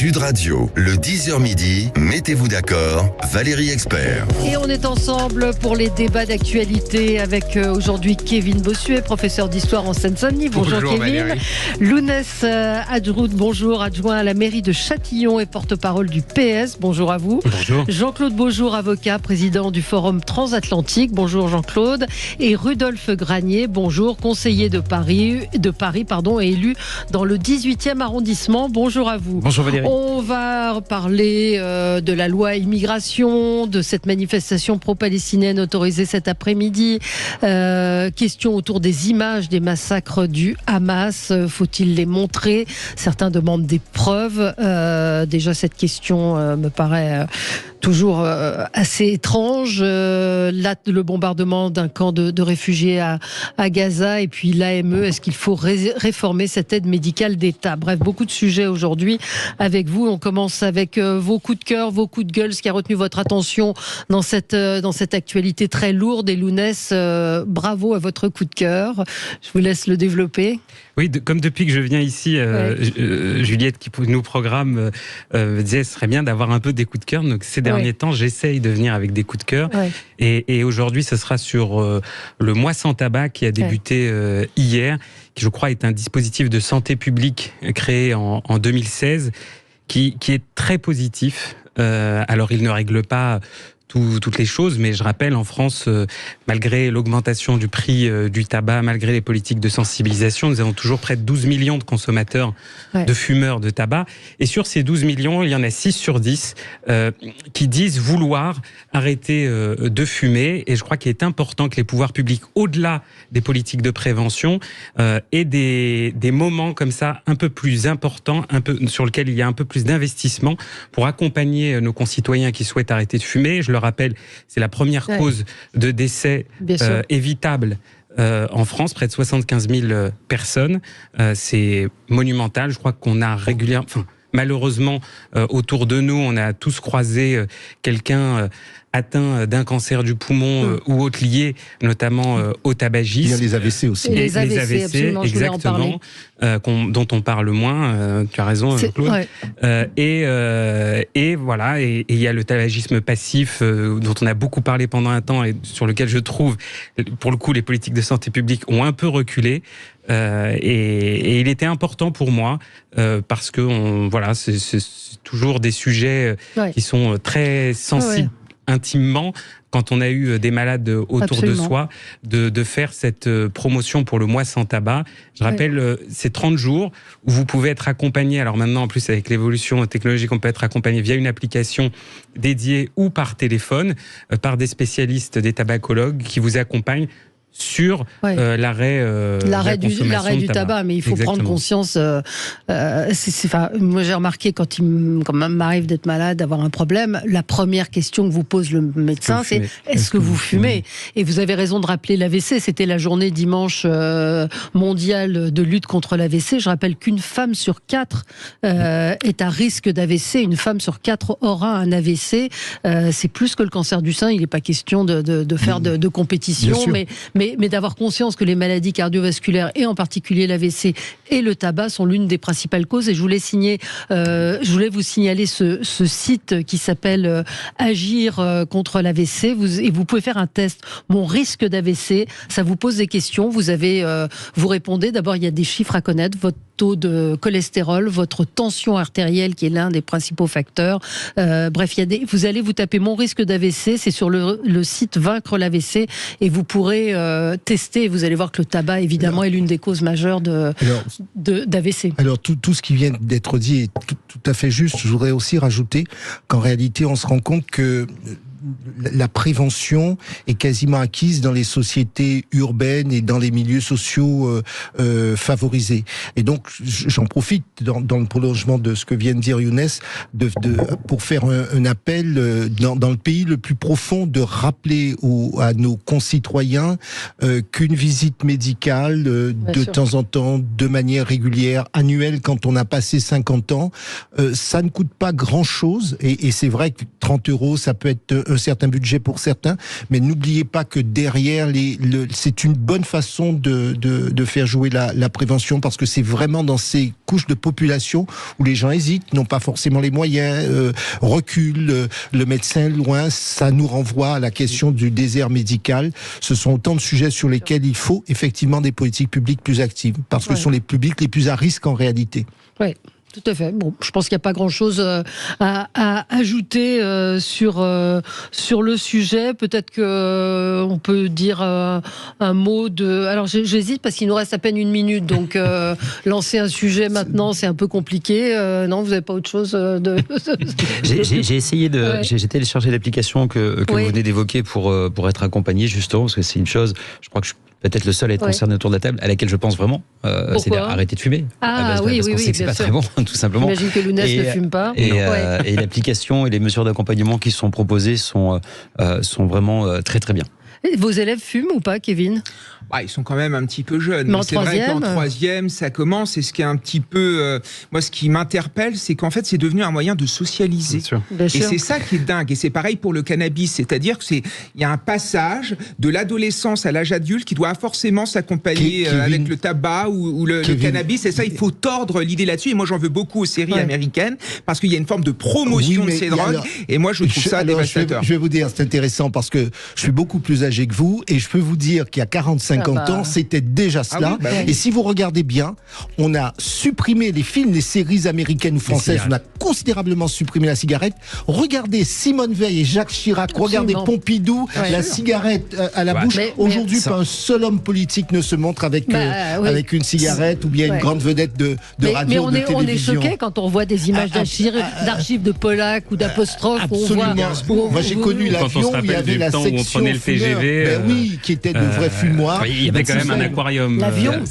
Sud Radio, le 10h midi, mettez-vous d'accord, Valérie Expert. Et on est ensemble pour les débats d'actualité avec aujourd'hui Kevin Bossuet, professeur d'histoire en Seine-Saint-Denis. Bonjour Kevin. Valérie. Lounès Adjroud, bonjour, adjoint à la mairie de Châtillon et porte-parole du PS. Bonjour à vous. Bonjour. Jean-Claude Beaujour, avocat, président du Forum Transatlantique. Bonjour Jean-Claude. Et Rudolphe Granier, bonjour, conseiller de Paris, et élu dans le 18e arrondissement. Bonjour à vous. Bonjour Valérie. On va parler de la loi immigration, de cette manifestation pro-palestinienne autorisée cet après-midi. Question autour des images des massacres du Hamas. Faut-il les montrer ? Certains demandent des preuves. Déjà, cette question me paraît toujours assez étrange. Là, le bombardement d'un camp de réfugiés à Gaza et puis l'AME, est-ce qu'il faut réformer cette aide médicale d'État ? Bref, beaucoup de sujets aujourd'hui avec vous. On commence avec vos coups de cœur, vos coups de gueule, ce qui a retenu votre attention dans cette actualité très lourde. Et Lounès, bravo à votre coup de cœur. Je vous laisse le développer. Oui, comme depuis que je viens ici, Juliette qui nous programme disait ce serait bien d'avoir un peu des coups de cœur. Donc ces derniers temps, j'essaye de venir avec des coups de cœur. Ouais. Et aujourd'hui, ce sera sur le mois sans tabac qui a débuté hier, qui je crois est un dispositif de santé publique créé en 2016, qui est très positif. Alors il ne règle pas toutes les choses, mais je rappelle, en France, malgré l'augmentation du prix du tabac, malgré les politiques de sensibilisation, nous avons toujours près de 12 millions de consommateurs, de fumeurs de tabac. Et sur ces 12 millions, il y en a 6 sur 10 qui disent vouloir arrêter de fumer. Et je crois qu'il est important que les pouvoirs publics, au-delà des politiques de prévention, aient des moments comme ça un peu plus importants, sur lesquels il y a un peu plus d'investissement pour accompagner nos concitoyens qui souhaitent arrêter de fumer. Je le rappelle, c'est la première cause de décès évitable en France, près de 75 000 personnes. C'est monumental. Je crois qu'on a régulièrement... Malheureusement, autour de nous, on a tous croisé quelqu'un atteint d'un cancer du poumon ou autre lié, notamment au tabagisme. Il y a les AVC aussi. Et les AVC, exactement, dont on parle moins. Tu as raison, Claude. Et voilà, et il y a le tabagisme passif dont on a beaucoup parlé pendant un temps et sur lequel je trouve, pour le coup, les politiques de santé publique ont un peu reculé. Et il était important pour moi parce que c'est toujours des sujets qui sont très sensibles intimement quand on a eu des malades autour de soi, de faire cette promotion pour le mois sans tabac. Je rappelle, c'est 30 jours où vous pouvez être accompagné, alors maintenant en plus avec l'évolution technologique, on peut être accompagné via une application dédiée ou par téléphone, par des spécialistes, des tabacologues qui vous accompagne sur l'arrêt du tabac. Mais il faut prendre conscience. Moi, j'ai remarqué quand même m'arrive d'être malade, d'avoir un problème, la première question que vous pose le médecin, c'est est-ce que vous fumez ? Et vous avez raison de rappeler l'AVC. C'était la journée dimanche mondiale de lutte contre l'AVC. Je rappelle qu'une femme sur 4 est à risque d'AVC. Une femme sur 4 aura un AVC. C'est plus que le cancer du sein. Il n'est pas question de faire de compétition, mais d'avoir conscience que les maladies cardiovasculaires, et en particulier l'AVC et le tabac, sont l'une des principales causes. Et je voulais vous signaler ce site qui s'appelle Agir contre l'AVC. Et vous pouvez faire un test. Mon risque d'AVC, ça vous pose des questions. Vous répondez. D'abord, il y a des chiffres à connaître. Votre taux de cholestérol, votre tension artérielle qui est l'un des principaux facteurs. Bref, vous allez vous taper mon risque d'AVC, c'est sur le site Vaincre l'AVC et vous pourrez tester. Vous allez voir que le tabac, évidemment, est l'une des causes majeures d'AVC. Alors, tout ce qui vient d'être dit est tout à fait juste. Je voudrais aussi rajouter qu'en réalité, on se rend compte que la prévention est quasiment acquise dans les sociétés urbaines et dans les milieux sociaux favorisés. Et donc, j'en profite dans le prolongement de ce que vient de dire Younès, pour faire un appel dans le pays le plus profond, de rappeler à nos concitoyens qu'une visite médicale de temps en temps, de manière régulière, annuelle, quand on a passé 50 ans, ça ne coûte pas grand-chose. Et c'est vrai que 30 €, ça peut être un certain budget pour certains, mais n'oubliez pas que derrière, c'est une bonne façon de faire jouer la prévention, parce que c'est vraiment dans ces couches de population où les gens hésitent, n'ont pas forcément les moyens, reculent, le médecin loin, ça nous renvoie à la question du désert médical. Ce sont autant de sujets sur lesquels il faut effectivement des politiques publiques plus actives, parce que ce sont les publics les plus à risque en réalité. Oui. Tout à fait. Bon, je pense qu'il n'y a pas grand-chose à ajouter sur le sujet. Peut-être que on peut dire un mot de. Alors j'hésite parce qu'il nous reste à peine 1 minute, donc lancer un sujet maintenant, c'est un peu compliqué. Non, vous n'avez pas autre chose de. J'ai essayé de. J'ai téléchargé l'application que vous venez d'évoquer pour être accompagné, justement, parce que c'est une chose. Je crois que je suis peut-être le seul à être concerné autour de la table, à laquelle je pense vraiment. C'est d'arrêter de fumer. Ah oui, parce qu'on sait que c'est pas très bon, tout simplement. J'imagine que Lounès ne fume pas. Et l'application et les mesures d'accompagnement qui sont proposées sont vraiment très très bien. Vos élèves fument ou pas, Kevin ? Ils sont quand même un petit peu jeunes. Mais c'est vrai qu'en troisième, ça commence. Et ce qui est un petit peu... moi, ce qui m'interpelle, c'est qu'en fait, c'est devenu un moyen de socialiser. Bien sûr. Et c'est ça qui est dingue. Et c'est pareil pour le cannabis. C'est-à-dire qu'il y a un passage de l'adolescence à l'âge adulte qui doit forcément s'accompagner avec le tabac ou le cannabis. Et ça, il faut tordre l'idée là-dessus. Et moi, j'en veux beaucoup aux séries américaines parce qu'il y a une forme de promotion de ces drogues. Et moi, je trouve ça dévastateur. Je vais vous dire, c'est intéressant parce que je suis beaucoup plus âgé que vous et je peux vous dire qu'il y a 50 ans, c'était déjà cela. Et si vous regardez bien, on a supprimé les films, les séries américaines ou françaises, on a considérablement supprimé la cigarette. Regardez Simone Veil et Jacques Chirac, regardez Pompidou, la cigarette à la bouche. Aujourd'hui, pas un seul homme politique ne se montre avec une cigarette ou bien une grande vedette de radio, de télévision. On est choqué quand on voit des images d'archives de Polac ou d'apostrophe. Absolument. Moi, j'ai connu l'avion où il y avait la section fumeur. Oui, qui était de vrais fumoirs. Il y avait quand même un aquarium. L'avion.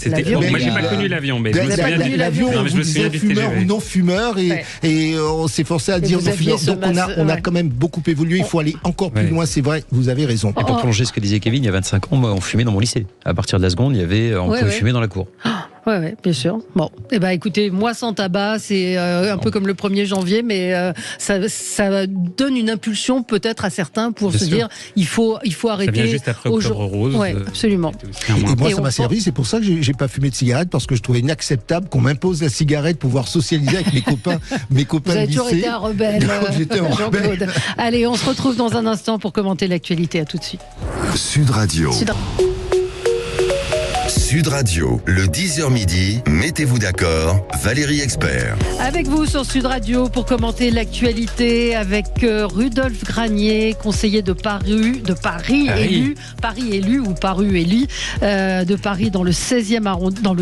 Moi, j'ai pas connu l'avion, mais je me souviens connu l'avion. On vous disait fumeur ou non fumeur, et on s'est forcé à dire non fumeur. Donc on a quand même beaucoup évolué. Il faut aller encore plus loin. C'est vrai. Vous avez raison. Et pour prolonger ce que disait Kevin, il y a 25 ans, on fumait dans mon lycée. À partir de la seconde, on pouvait fumer dans la cour. Oui, bien sûr. Bon, écoutez, moi sans tabac, c'est un peu comme le 1er janvier, mais ça donne une impulsion peut-être à certains pour se dire il faut arrêter. Ça vient juste après Octobre Rose. Oui, absolument. Et moi, ça m'a servi. C'est pour ça que j'ai pas fumé de cigarette, parce que je trouvais inacceptable qu'on m'impose la cigarette pour pouvoir socialiser avec mes copains Vous de avez lycée. toujours été un rebelle. J'étais un rebelle. Allez, on se retrouve dans un instant pour commenter l'actualité. À tout de suite. Sud Radio. Sud Radio, le 10h midi, mettez-vous d'accord, Valérie Expert. Avec vous sur Sud Radio pour commenter l'actualité avec Rudolf Granier, conseiller de Paris élu de Paris dans le 16e arrondissement,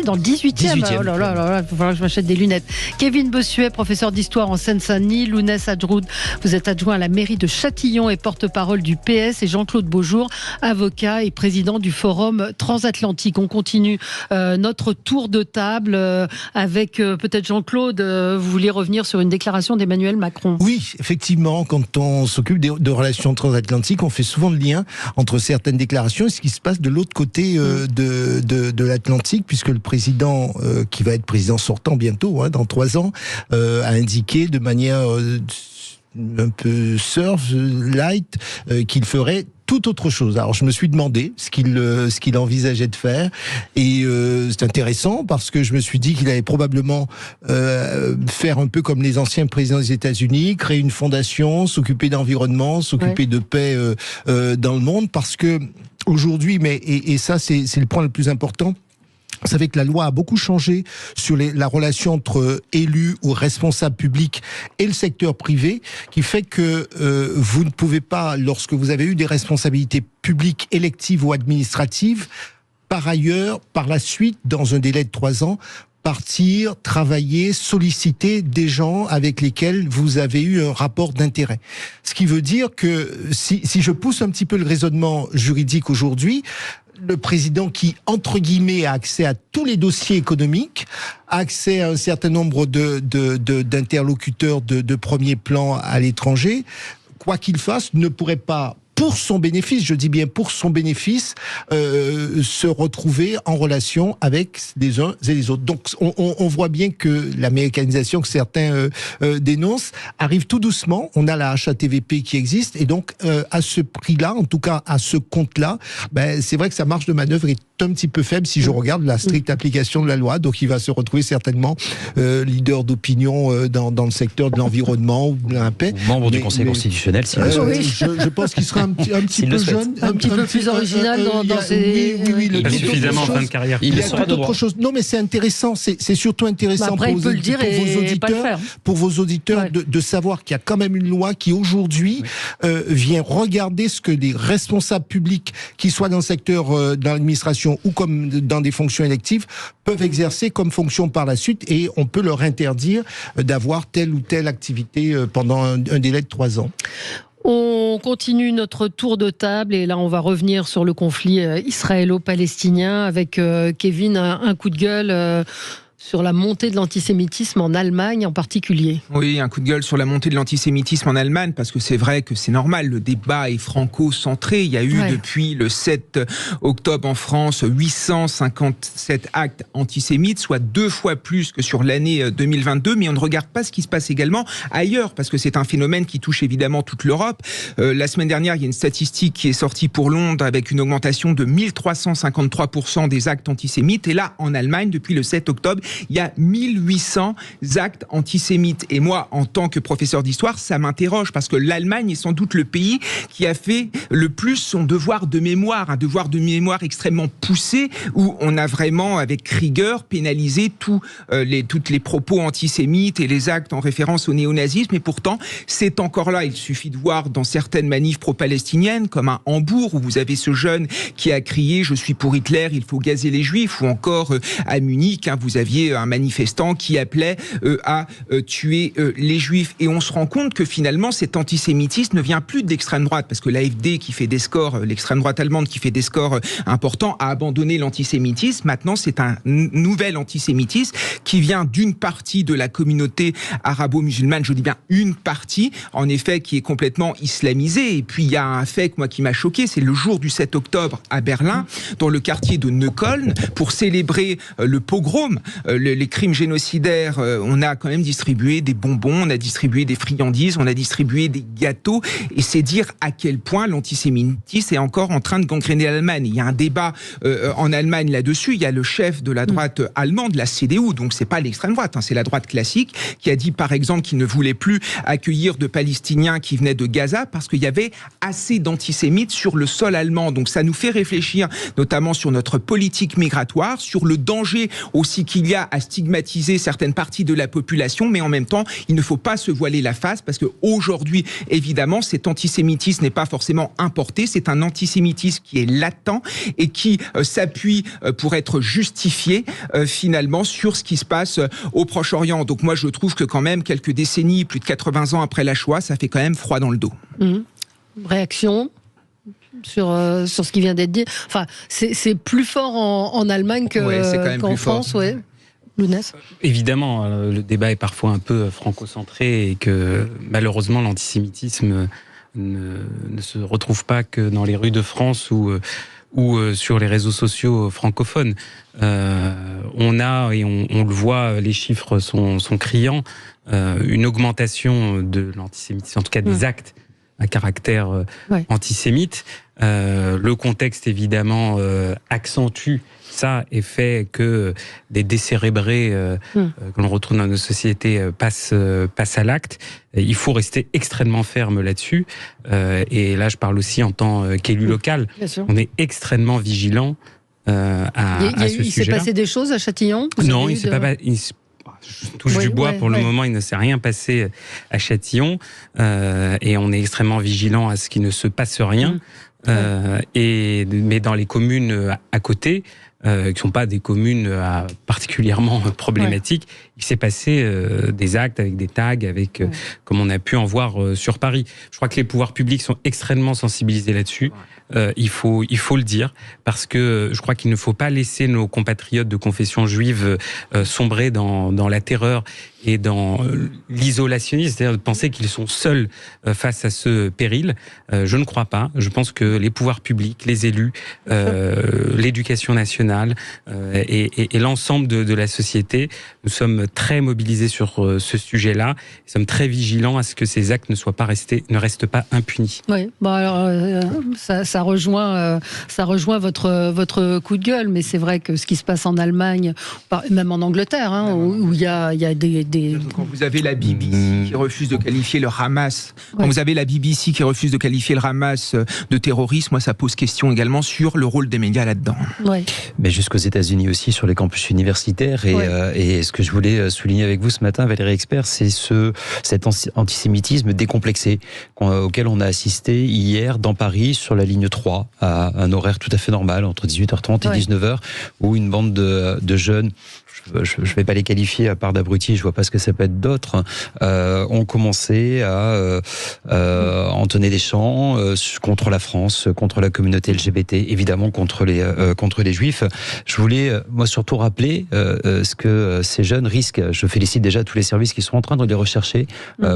dans le 18e. Oh là là, il va falloir que je m'achète des lunettes. Kevin Bossuet, professeur d'histoire en Seine-Saint-Denis, Lounès Adjroud, vous êtes adjoint à la mairie de Châtillon et porte-parole du PS, et Jean-Claude Beaujour, avocat et président du Forum Transatlantique. On continue notre tour de table avec peut-être Jean-Claude, vous vouliez revenir sur une déclaration d'Emmanuel Macron. Oui, effectivement, quand on s'occupe de relations transatlantiques, on fait souvent le lien entre certaines déclarations et ce qui se passe de l'autre côté de l'Atlantique, puisque le président, qui va être président sortant bientôt, dans 3 ans, a indiqué de manière un peu light qu'il ferait tout autre chose. Alors je me suis demandé ce qu'il envisageait de faire, et c'est intéressant parce que je me suis dit qu'il allait probablement faire un peu comme les anciens présidents des États-Unis, créer une fondation, s'occuper d'environnement, s'occuper de paix dans le monde, parce que aujourd'hui, et ça c'est le point le plus important. Vous savez que la loi a beaucoup changé sur la relation entre élus ou responsables publics et le secteur privé, qui fait que vous ne pouvez pas, lorsque vous avez eu des responsabilités publiques, électives ou administratives, par ailleurs, par la suite, dans un délai de 3 ans, partir, travailler, solliciter des gens avec lesquels vous avez eu un rapport d'intérêt. Ce qui veut dire que, si je pousse un petit peu le raisonnement juridique aujourd'hui, le président qui, entre guillemets, a accès à tous les dossiers économiques, a accès à un certain nombre d'interlocuteurs de premier plan à l'étranger, quoi qu'il fasse, ne pourrait pas pour son bénéfice, je dis bien pour son bénéfice, se retrouver en relation avec les uns et les autres. Donc on voit bien que l'américanisation que certains dénoncent arrive tout doucement. On a la HATVP qui existe et donc à ce prix-là, en tout cas à ce compte-là, c'est vrai que sa marge de manœuvre est un petit peu faible si je regarde la stricte application de la loi. Donc il va se retrouver certainement leader d'opinion dans le secteur de l'environnement ou de la paix. Membre du Conseil constitutionnel, si je pense qu'il sera un petit peu jeune, un petit peu plus original dans ses... Oui, pas suffisamment en fin de carrière. Il y a toute autre chose. Non, mais c'est intéressant. C'est surtout intéressant pour vos auditeurs de savoir qu'il y a quand même une loi qui aujourd'hui vient regarder ce que les responsables publics, qu'ils soient dans le secteur dans l'administration ou comme dans des fonctions électives, peuvent exercer comme fonction par la suite, et on peut leur interdire d'avoir telle ou telle activité pendant un délai de 3 ans. On continue notre tour de table et là on va revenir sur le conflit israélo-palestinien avec Kevin, un coup de gueule sur la montée de l'antisémitisme en Allemagne en particulier. Oui, un coup de gueule sur la montée de l'antisémitisme en Allemagne, parce que c'est vrai que c'est normal, le débat est franco-centré. Il y a eu depuis le 7 octobre en France 857 actes antisémites, soit 2 fois plus que sur l'année 2022, mais on ne regarde pas ce qui se passe également ailleurs, parce que c'est un phénomène qui touche évidemment toute l'Europe. La semaine dernière, il y a une statistique qui est sortie pour Londres avec une augmentation de 1353% des actes antisémites, et là, en Allemagne, depuis le 7 octobre, il y a 1800 actes antisémites. Et moi, en tant que professeur d'histoire, ça m'interroge, parce que l'Allemagne est sans doute le pays qui a fait le plus son devoir de mémoire, un devoir de mémoire extrêmement poussé, où on a vraiment, avec rigueur, pénalisé tous les propos antisémites et les actes en référence au néonazisme. Et pourtant, c'est encore là. Il suffit de voir dans certaines manifs pro-palestiniennes, comme à Hambourg, où vous avez ce jeune qui a crié « Je suis pour Hitler, il faut gazer les Juifs », ou encore à Munich, vous aviez un manifestant qui appelait à tuer les Juifs. Et on se rend compte que finalement, cet antisémitisme ne vient plus de l'extrême droite, parce que l'AfD, qui fait des scores, l'extrême droite allemande qui fait des scores importants, a abandonné l'antisémitisme. Maintenant, c'est un nouvel antisémitisme qui vient d'une partie de la communauté arabo-musulmane, je dis bien une partie, en effet, qui est complètement islamisée. Et puis, il y a un fait qui m'a choqué, c'est le jour du 7 octobre à Berlin, dans le quartier de Neukölln, pour célébrer le pogrom, les crimes génocidaires, on a quand même distribué des bonbons, on a distribué des friandises, on a distribué des gâteaux, et c'est dire à quel point l'antisémitisme est encore en train de gangréner l'Allemagne. Il y a un débat en Allemagne là-dessus. Il y a le chef de la droite allemande, la CDU, donc c'est pas l'extrême droite, c'est la droite classique, qui a dit par exemple qu'il ne voulait plus accueillir de Palestiniens qui venaient de Gaza parce qu'il y avait assez d'antisémites sur le sol allemand. Donc ça nous fait réfléchir notamment sur notre politique migratoire, sur le danger aussi qu'il y a à stigmatiser certaines parties de la population, mais en même temps, il ne faut pas se voiler la face, parce qu'aujourd'hui, évidemment, cet antisémitisme n'est pas forcément importé, c'est un antisémitisme qui est latent et qui s'appuie pour être justifié finalement sur ce qui se passe au Proche-Orient. Donc moi, je trouve que quand même, quelques décennies, plus de 80 ans après la Shoah, ça fait quand même froid dans le dos. Réaction sur ce qui vient d'être dit. Enfin, c'est plus fort en Allemagne qu'en France, ouais. Lounès. Évidemment, le débat est parfois un peu franco-centré et que malheureusement l'antisémitisme ne se retrouve pas que dans les rues de France ou sur les réseaux sociaux francophones. On a, et on le voit, les chiffres sont criants, une augmentation de l'antisémitisme, en tout cas des actes à caractère antisémite. Le contexte, évidemment, accentue ça et fait que des décérébrés que l'on retrouve dans nos sociétés passent à l'acte. Il faut rester extrêmement ferme là-dessus. Et là, je parle aussi en tant qu'élu local. On est extrêmement vigilant à ce sujet-là. Il s'est passé des choses à Châtillon ? Non, il s'est pas... Je touche du bois, pour le moment, il ne s'est rien passé à Châtillon. Et on est extrêmement vigilant à ce qu'il ne se passe rien. Mais dans les communes à côté, qui ne sont pas des communes particulièrement problématiques, il s'est passé des actes avec des tags, comme on a pu en voir sur Paris. Je crois que les pouvoirs publics sont extrêmement sensibilisés là-dessus. Il faut le dire, parce que je crois qu'il ne faut pas laisser nos compatriotes de confession juive sombrer dans la terreur et dans l'isolationnisme, c'est-à-dire de penser qu'ils sont seuls face à ce péril. Je ne crois pas. Je pense que les pouvoirs publics, les élus, l'éducation nationale et l'ensemble de la société, nous sommes très mobilisés sur ce sujet-là. Nous sommes très vigilants à ce que ces actes ne restent pas impunis. Oui, bon alors ça rejoint votre coup de gueule, mais c'est vrai que ce qui se passe en Allemagne, même en Angleterre, où il y a des... Quand vous avez la BBC qui refuse de qualifier le Hamas, quand vous avez la BBC qui refuse de qualifier le Hamas de terrorisme, moi ça pose question également sur le rôle des médias là-dedans. Ouais. Mais jusqu'aux États-Unis aussi, sur les campus universitaires. Et ce que je voulais souligner avec vous ce matin, Valérie Expert, c'est cet antisémitisme décomplexé auquel on a assisté hier dans Paris sur la ligne 3, à un horaire tout à fait normal, entre 18h30 et 19h, où une bande de jeunes, je ne vais pas les qualifier à part d'abrutis, je vois pas ce que ça peut être d'autre, ont commencé à entonner des chants contre la France, contre la communauté LGBT, évidemment contre les juifs. Je voulais moi surtout rappeler ce que ces jeunes risquent. Je félicite déjà tous les services qui sont en train de les rechercher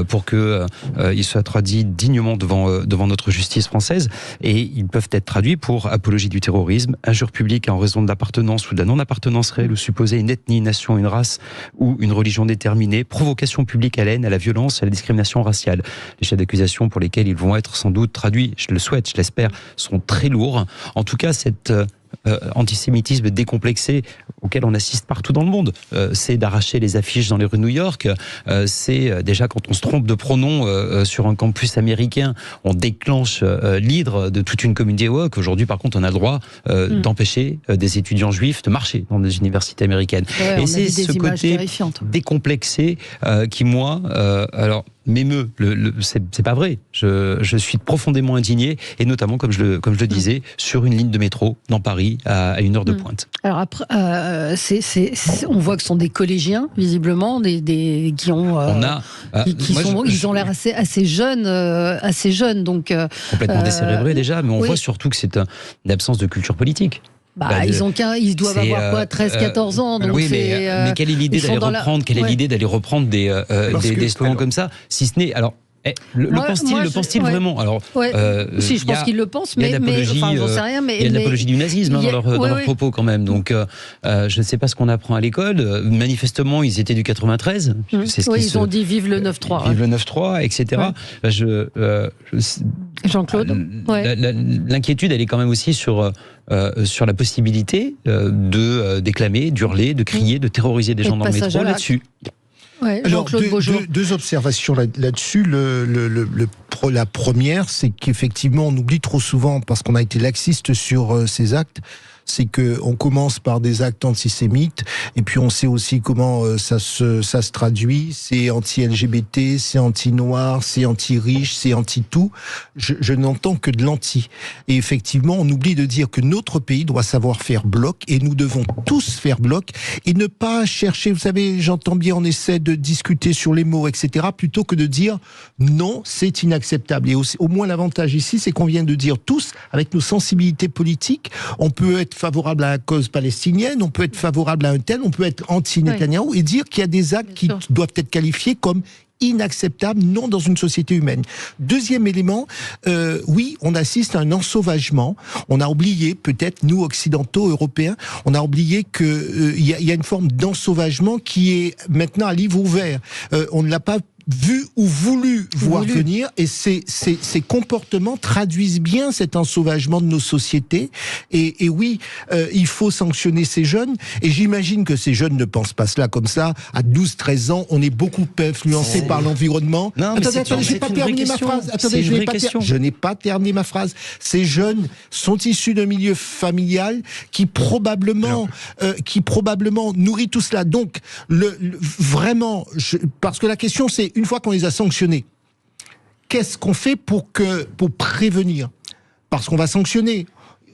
pour que ils soient traduits dignement devant notre justice française, et ils peuvent être traduits pour apologie du terrorisme, injure publique en raison de l'appartenance ou de la non-appartenance réelle ou supposée à une ethnie, une nation, une race ou une religion déterminée, provocation publique à la haine, à la violence, à la discrimination raciale. Les chefs d'accusation pour lesquels ils vont être sans doute traduits, je le souhaite, je l'espère, sont très lourds. En tout cas, cet antisémitisme décomplexé auquel on assiste partout dans le monde, c'est d'arracher les affiches dans les rues de New York, c'est déjà quand on se trompe de pronom sur un campus américain, on déclenche l'hydre de toute une communauté woke. Aujourd'hui, par contre, on a le droit d'empêcher des étudiants juifs de marcher dans des universités américaines. Et c'est ce côté décomplexé qui, moi, alors m'émeut. C'est pas vrai. Je suis profondément indigné, et notamment, comme je le disais, sur une ligne de métro dans Paris à une heure de pointe. Alors après, on voit que ce sont des collégiens, visiblement, qui ont, ils ont l'air assez jeunes, donc complètement décérébrés déjà, mais on voit surtout que c'est une absence de culture politique. Ils doivent avoir quoi, 13-14 ans. Donc mais quelle est l'idée d'aller reprendre des slogans comme ça, si ce n'est... Alors, le pense-t-il vraiment? Alors, si, je pense qu'il le pense, mais j'en sais rien. Il y a de l'apologie du nazisme dans leurs propos quand même. Donc, je ne sais pas ce qu'on apprend à l'école. Manifestement, ils étaient du 93. Ils ont dit vive le 9-3. Vive le 9-3, etc. Jean-Claude. L'inquiétude, elle est quand même aussi sur la possibilité de déclamer, d'hurler, de crier, de terroriser des gens dans le métro là-dessus. Alors, deux observations là-dessus. La première, c'est qu'effectivement, on oublie trop souvent, parce qu'on a été laxiste sur ces actes, c'est qu'on commence par des actes antisémites, et puis on sait aussi comment ça se traduit. C'est anti-LGBT, c'est anti-noir, c'est anti-riche, c'est anti-tout. Je n'entends que de l'anti. Et effectivement, on oublie de dire que notre pays doit savoir faire bloc, et nous devons tous faire bloc, et ne pas chercher, vous savez, j'entends bien, on essaie de discuter sur les mots, etc., plutôt que de dire non, c'est inacceptable. Et au moins l'avantage ici, c'est qu'on vient de dire tous, avec nos sensibilités politiques, on peut être favorable à la cause palestinienne, on peut être favorable à un tel, on peut être anti-Netanyahou, et dire qu'il y a des actes qui doivent être qualifiés comme inacceptables, non dans une société humaine. Deuxième élément, oui, on assiste à un ensauvagement. On a oublié, peut-être, nous, occidentaux, européens, on a oublié qu'il y a une forme d'ensauvagement qui est maintenant à livre ouvert. On ne l'a pas vu ou voulu voir venir, et ces comportements traduisent bien cet ensauvagement de nos sociétés, et oui, il faut sanctionner ces jeunes, et j'imagine que ces jeunes ne pensent pas cela comme ça. À 12-13 ans, on est beaucoup influencé par l'environnement. Attendez, je n'ai pas terminé ma phrase. Je n'ai pas terminé ma phrase. Ces jeunes sont issus d'un milieu familial qui probablement nourrit tout cela. Donc, vraiment, parce que la question c'est, une fois qu'on les a sanctionnés, qu'est-ce qu'on fait pour prévenir? Parce qu'on va sanctionner.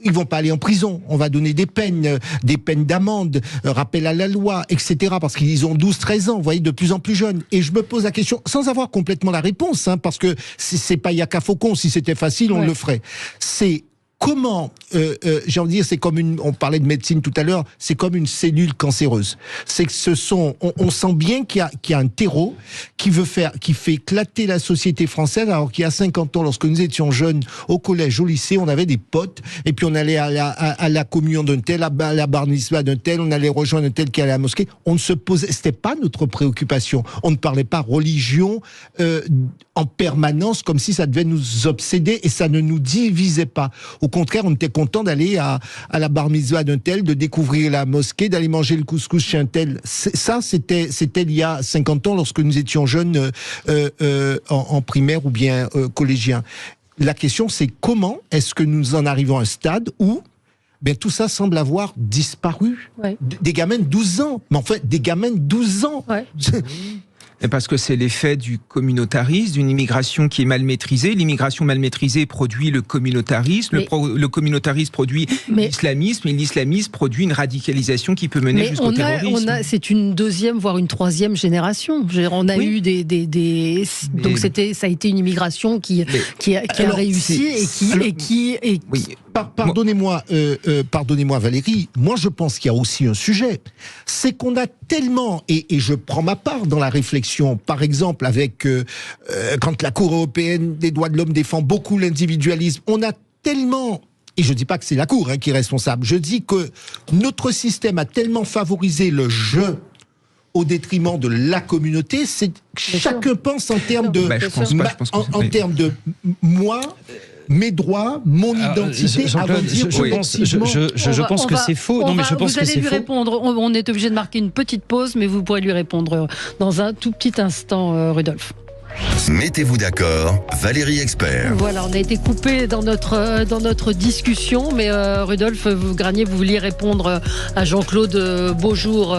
Ils vont pas aller en prison. On va donner des peines d'amende, rappel à la loi, etc. Parce qu'ils ont 12-13 ans, vous voyez, de plus en plus jeunes. Et je me pose la question, sans avoir complètement la réponse, parce que c'est pas Yaka Faucon. Si c'était facile, on le ferait. C'est comment, j'ai envie de dire, c'est comme on parlait de médecine tout à l'heure, c'est comme une cellule cancéreuse. C'est que on sent bien qu'il y a un terreau qui fait éclater la société française, alors qu'il y a 50 ans, lorsque nous étions jeunes, au collège, au lycée, on avait des potes, et puis on allait à la communion d'un tel, à la bar mitzvah d'un tel, on allait rejoindre un tel qui allait à la mosquée. On ne se posait, c'était pas notre préoccupation. On ne parlait pas religion, en permanence, comme si ça devait nous obséder, et ça ne nous divisait pas. Au contraire, on était content d'aller à la bar mitzvah d'un tel, de découvrir la mosquée, d'aller manger le couscous chez un tel. Ça, c'était il y a 50 ans, lorsque nous étions jeunes en primaire ou bien collégiens. La question, c'est comment est-ce que nous en arrivons à un stade où tout ça semble avoir disparu. Ouais. Des gamins de 12 ans. Mais en fait, des gamins de 12 ans. Ouais. Parce que c'est l'effet du communautarisme, d'une immigration qui est mal maîtrisée. L'immigration mal maîtrisée produit le communautarisme, le communiitarisme produit l'islamisme, et l'islamisme produit une radicalisation qui peut mener jusqu'au terrorisme. C'est une deuxième, voire une troisième génération. On a eu donc ça a été une immigration qui a réussi et qui Pardonnez-moi, Valérie, moi je pense qu'il y a aussi un sujet. C'est qu'on a tellement, et je prends ma part dans la réflexion, par exemple avec quand la Cour européenne des droits de l'homme défend beaucoup l'individualisme, on a tellement... Et je ne dis pas que c'est la Cour qui est responsable, je dis que notre système a tellement favorisé le jeu au détriment de la communauté, c'est chacun pense en termes de... en termes de moi... mes droits, mon identité, je pense que c'est faux. Non, mais je pense que c'est faux. Vous allez lui répondre. On est obligé de marquer une petite pause, mais vous pourrez lui répondre dans un tout petit instant, Rudolf. Mettez-vous d'accord, Valérie Expert. Voilà, on a été coupé dans notre discussion, mais Rudolf Granier, vous vouliez répondre à Jean-Claude Beaujour.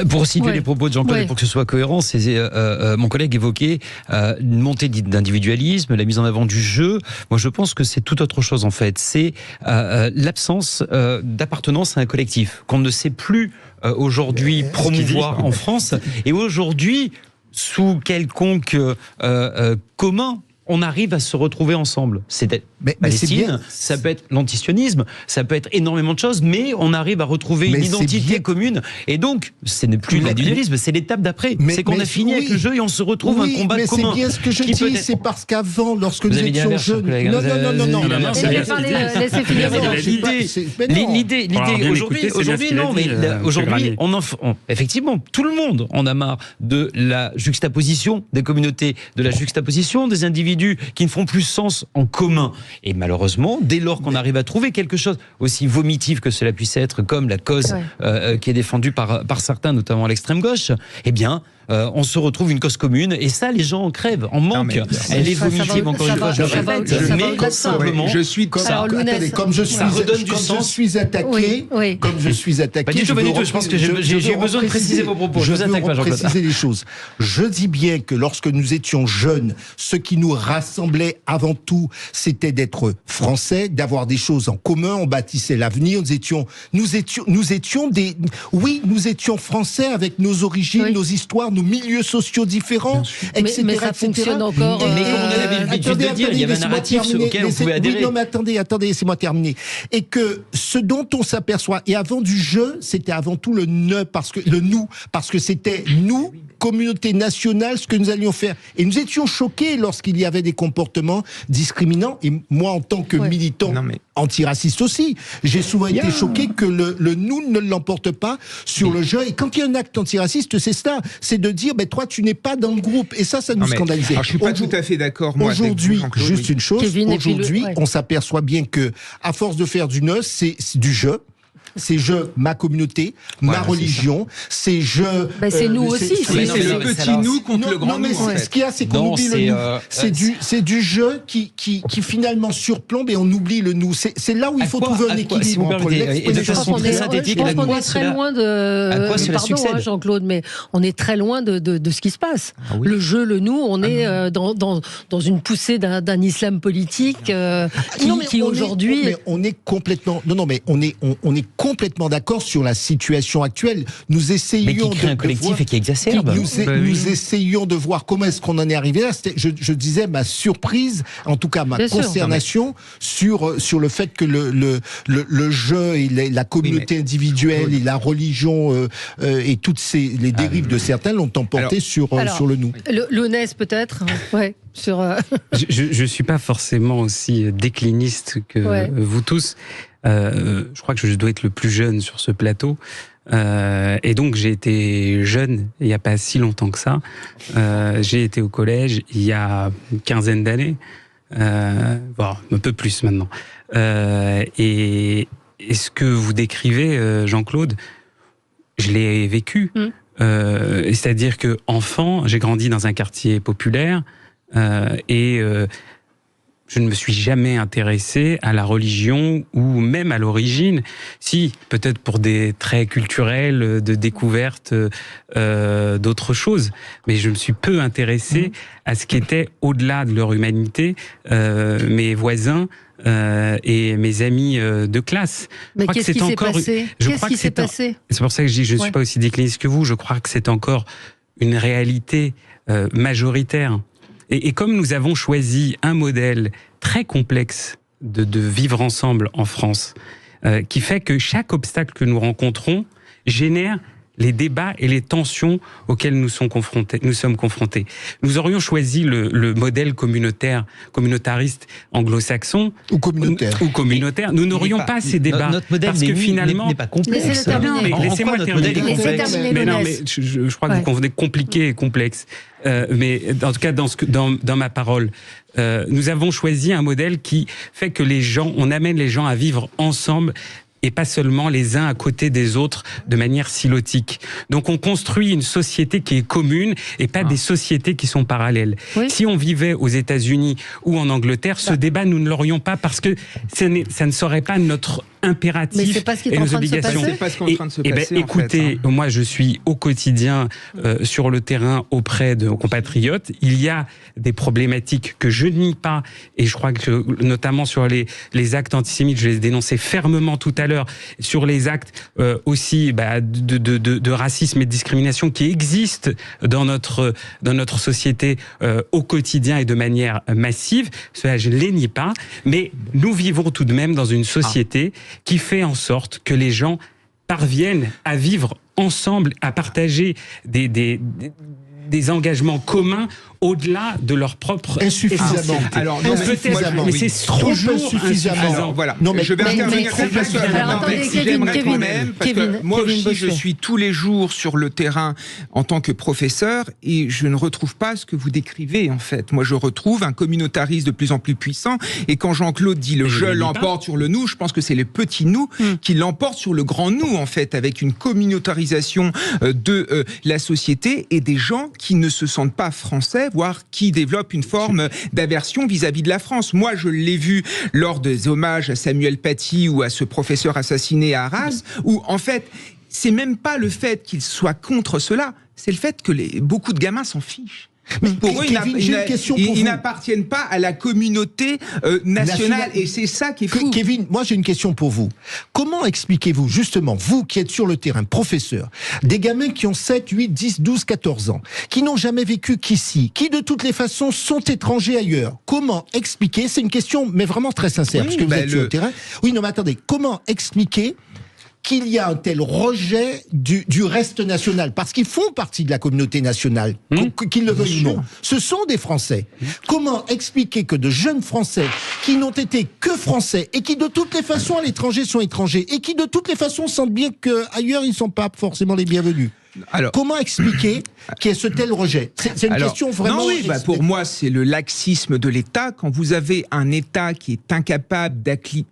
Pour situer les propos de Jean-Claude et pour que ce soit cohérent, mon collègue évoquait une montée d'individualisme, la mise en avant du jeu. Moi, je pense que c'est tout autre chose en fait. C'est l'absence d'appartenance à un collectif qu'on ne sait plus aujourd'hui promouvoir en France. Et aujourd'hui, sous quelconque commun, on arrive à se retrouver ensemble. C'est Palestine, ça peut être l'antisionisme, ça peut être énormément de choses, mais on arrive à retrouver une identité commune. Et donc, ce n'est plus l'individualisme, c'est l'étape d'après. C'est qu'on a fini avec le jeu et on se retrouve un combat commun. C'est bien ce que je dis, c'est parce qu'avant, lorsque nous étions jeunes... Non. Laissez finir. L'idée, aujourd'hui, non, mais aujourd'hui, effectivement, tout le monde en a marre de la juxtaposition des communautés, de la juxtaposition des individus qui ne font plus sens en commun. Et malheureusement, dès lors qu'on arrive à trouver quelque chose aussi vomitif que cela puisse être, comme la cause qui est défendue par certains, notamment à l'extrême gauche, eh bien, on se retrouve une cause commune, et ça, les gens en crèvent, en manquent. Elle est vomitive, encore une fois, je répète, mais simplement, je suis comme je suis attaqué, Pas du tout, je pense que j'ai besoin de préciser vos propos. Je veux préciser les choses. Je dis bien que lorsque nous étions jeunes, ce qui nous rassemblait avant tout, c'était d'être français, d'avoir des choses en commun, on bâtissait l'avenir, nous étions français avec nos origines, nos histoires, nos milieux sociaux différents, etc. Mais ça fonctionne encore. Mais comme on avait l'habitude de dire, il y avait un narratif auquel on pouvait adhérer. Oui, non, mais attendez, laissez-moi terminer. Et que ce dont on s'aperçoit, et avant du jeu, c'était avant tout le nous, parce que c'était nous, communauté nationale, ce que nous allions faire. Et nous étions choqués lorsqu'il y avait des comportements discriminants. Et moi, en tant que militant antiraciste aussi, j'ai souvent été choqué que le nous ne l'emporte pas sur le jeu. Et quand il y a un acte antiraciste, c'est ça. C'est de dire, toi, tu n'es pas dans le groupe. Et ça nous scandalisait. Alors, je suis pas tout à fait d'accord, moi. Aujourd'hui, juste une chose, on s'aperçoit bien que, à force de faire du nœud, c'est du jeu. C'est ma communauté, ma religion, c'est c'est nous aussi. C'est le petit nous contre le grand nous. Non, mais ce qu'il y a, c'est qu'on oublie le nous. C'est du jeu qui finalement surplombe et on oublie le nous. C'est là où il faut trouver un équilibre entre et de façon très synthétique. Je pense qu'on est très loin de... Pardon, Jean-Claude, mais on est très loin de ce qui se passe. Le jeu, le nous, on est dans une poussée d'un islam politique qui aujourd'hui... On est complètement... Non, mais on est complètement d'accord sur la situation actuelle. Nous essayons mais qui crée un collectif et qui exacerbe. Nous essayons de voir comment est-ce qu'on en est arrivé là. Je disais ma surprise, en tout cas ma consternation sur le fait que le jeu et la communauté individuelle et la religion et toutes les dérives de certains l'ont emporté sur le nous. L'ONES peut-être, ouais. Je ne suis pas forcément aussi décliniste que vous tous. Je crois que je dois être le plus jeune sur ce plateau. Et donc j'ai été jeune il n'y a pas si longtemps que ça. J'ai été au collège il y a une quinzaine d'années. Bon, un peu plus maintenant. Et ce que vous décrivez, Jean-Claude, je l'ai vécu. C'est-à-dire que enfant, j'ai grandi dans un quartier populaire. Je ne me suis jamais intéressé à la religion ou même à l'origine. Si, peut-être pour des traits culturels, de découverte d'autres choses. Mais je me suis peu intéressé à ce qui était au-delà de leur humanité, mes voisins et mes amis de classe. Mais qu'est-ce qui s'est passé ? Qu'est-ce qui s'est passé ? C'est pour ça que je dis que je ne suis pas aussi décliniste que vous. Je crois que c'est encore une réalité majoritaire. Et comme nous avons choisi un modèle très complexe de vivre ensemble en France, qui fait que chaque obstacle que nous rencontrons génère les débats et les tensions auxquels nous sommes confrontés. Nous aurions choisi le modèle communautariste anglo-saxon ou communautaire. Nous n'aurions pas ces débats. Notre modèle parce que finalement, n'est pas complexe. Laissez-moi terminer. Je crois que vous confondez compliqué et complexe. Mais en tout cas, dans ma parole, nous avons choisi un modèle qui fait que on amène les gens à vivre ensemble et pas seulement les uns à côté des autres de manière silotique. Donc on construit une société qui est commune et pas des sociétés qui sont parallèles. Oui. Si on vivait aux États-Unis ou en Angleterre, ce débat, nous ne l'aurions pas parce que ça ne serait pas notre impératif et nos obligations. C'est pas ce qui est en train de se passer. Écoutez, moi je suis au quotidien sur le terrain auprès de nos compatriotes. Il y a des problématiques que je nie pas et je crois que notamment sur les actes antisémites, je les ai dénoncés fermement tout à l'heure, sur les actes aussi de racisme et de discrimination qui existent dans notre société au quotidien et de manière massive. Cela, je ne les nie pas, mais nous vivons tout de même dans une société qui fait en sorte que les gens parviennent à vivre ensemble, à partager des engagements communs au-delà de leur propre insuffisamment. Alors non, mais c'est toujours insuffisant. Voilà. Non, mais je vais intervenir quand même parce que moi aussi je suis tous les jours sur le terrain en tant que professeur et je ne retrouve pas ce que vous décrivez en fait. Moi je retrouve un communautarisme de plus en plus puissant et quand Jean-Claude dit le je l'emporte sur le nous, je pense que c'est les petits nous qui l'emportent sur le grand nous en fait, avec une communautarisation de la société et des gens qui ne se sentent pas français, voire qui développent une forme d'aversion vis-à-vis de la France. Moi, je l'ai vu lors des hommages à Samuel Paty ou à ce professeur assassiné à Arras, où en fait, c'est même pas le fait qu'ils soient contre cela, c'est le fait que beaucoup de gamins s'en fichent. Mais pour eux, ils n'appartiennent pas à la communauté nationale et c'est ça qui est fou. Kevin, moi j'ai une question pour vous. Comment expliquez-vous, justement, vous qui êtes sur le terrain, professeur, des gamins qui ont 7, 8, 10, 12, 14 ans, qui n'ont jamais vécu qu'ici, qui de toutes les façons sont étrangers ailleurs, comment expliquer, c'est une question mais vraiment très sincère, parce que vous êtes sur le terrain. Oui, non mais attendez, comment expliquer qu'il y a un tel rejet du reste national, parce qu'ils font partie de la communauté nationale, qu'ils le veuillent ou non. Ce sont des Français. Comment expliquer que de jeunes Français qui n'ont été que Français et qui de toutes les façons à l'étranger sont étrangers et qui de toutes les façons sentent bien qu'ailleurs ils ne sont pas forcément les bienvenus? Alors, comment expliquer qu'il y ait ce tel rejet? C'est une question vraiment... Non, oui, pour moi, c'est le laxisme de l'État. Quand vous avez un État qui est incapable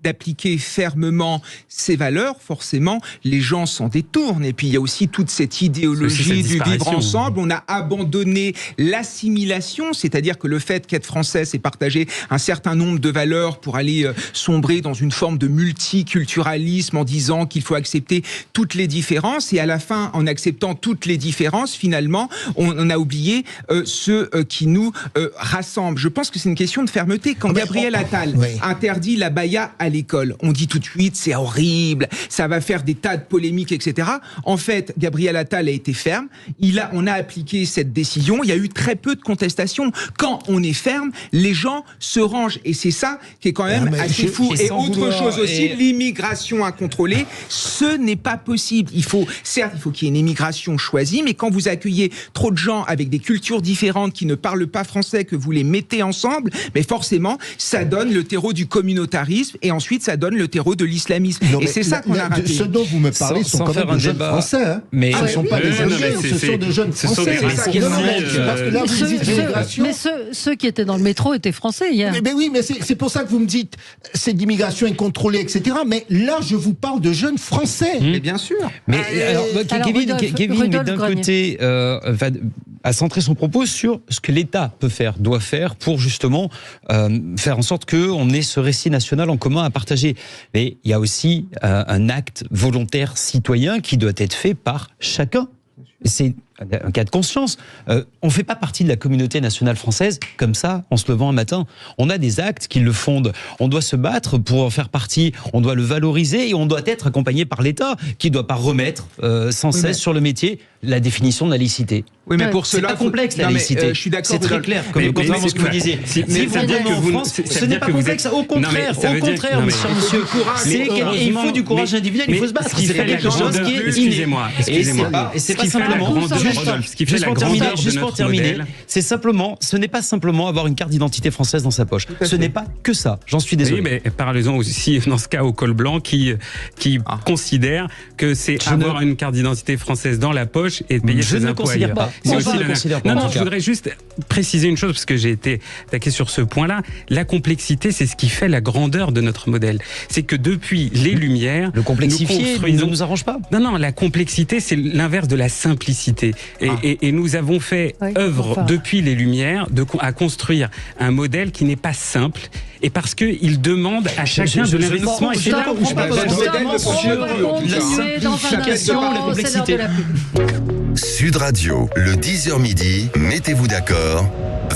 d'appliquer fermement ses valeurs, forcément, les gens s'en détournent. Et puis, il y a aussi toute cette idéologie du vivre ensemble. On a abandonné l'assimilation, c'est-à-dire que le fait qu'être français, c'est partager un certain nombre de valeurs pour aller sombrer dans une forme de multiculturalisme en disant qu'il faut accepter toutes les différences. Et à la fin, en acceptant dans toutes les différences, finalement, on a oublié ce qui nous rassemble. Je pense que c'est une question de fermeté. Quand Gabriel Attal interdit l'abaya à l'école, on dit tout de suite c'est horrible, ça va faire des tas de polémiques, etc. En fait, Gabriel Attal a été ferme. On a appliqué cette décision. Il y a eu très peu de contestations. Quand on est ferme, les gens se rangent. Et c'est ça qui est quand même assez fou. Et autre chose aussi, l'immigration incontrôlée, ce n'est pas possible. Certes, il faut qu'il y ait une immigration choisie, mais quand vous accueillez trop de gens avec des cultures différentes qui ne parlent pas français, que vous les mettez ensemble, mais forcément, ça donne le terreau du communautarisme et ensuite ça donne le terreau de l'islamisme. Et c'est ça qu'on a raté. Ceux dont vous me parlez sont quand même des jeunes français. Hein. Mais ce ne sont pas des Algériens, ce sont des jeunes français. Parce que là, vous dites l'immigration. Mais ceux qui étaient dans le métro étaient français hier. Mais oui, mais c'est pour ça que vous me dites c'est d'immigration incontrôlée, etc. Mais là, je vous parle de jeunes français. Mais bien sûr. Mais Kevin, d'un côté, a centré son propos sur ce que l'État doit faire pour justement faire en sorte qu'on ait ce récit national en commun à partager. Mais il y a aussi un acte volontaire citoyen qui doit être fait par chacun. C'est un cas de conscience. On ne fait pas partie de la communauté nationale française comme ça, en se levant un matin. On a des actes qui le fondent. On doit se battre pour en faire partie. On doit le valoriser et on doit être accompagné par l'État qui ne doit pas remettre sans cesse sur le métier la définition de la laïcité. Oui, mais pour cela, c'est pas complexe la laïcité. Je suis d'accord. C'est très clair, contrairement à ce que vous disiez. Si vous venez en France, ce n'est pas complexe. Au contraire, monsieur. Il faut du courage individuel. Il faut se battre. C'est quelque chose qui est inné. Et c'est pas simplement. Juste pour terminer, ce n'est pas simplement avoir une carte d'identité française dans sa poche. Ce n'est pas que ça. J'en suis désolé. Oui, mais parlons aussi dans ce cas au col blanc qui considère que c'est avoir une carte d'identité française dans la poche et de payer ses impôts ailleurs. Non, je voudrais juste préciser une chose parce que j'ai été attaqué sur ce point-là. La complexité, c'est ce qui fait la grandeur de notre modèle. C'est que depuis les Lumières, le complexifier ne nous arrange pas. Non, la complexité, c'est l'inverse de la simplicité. Et nous avons fait œuvre depuis les Lumières à construire un modèle qui n'est pas simple. Et parce qu'il demande à chacun de l'investissement. Et c'est là où je passe sur la simplification, la complexité. Sud Radio, le 10h midi, mettez-vous d'accord,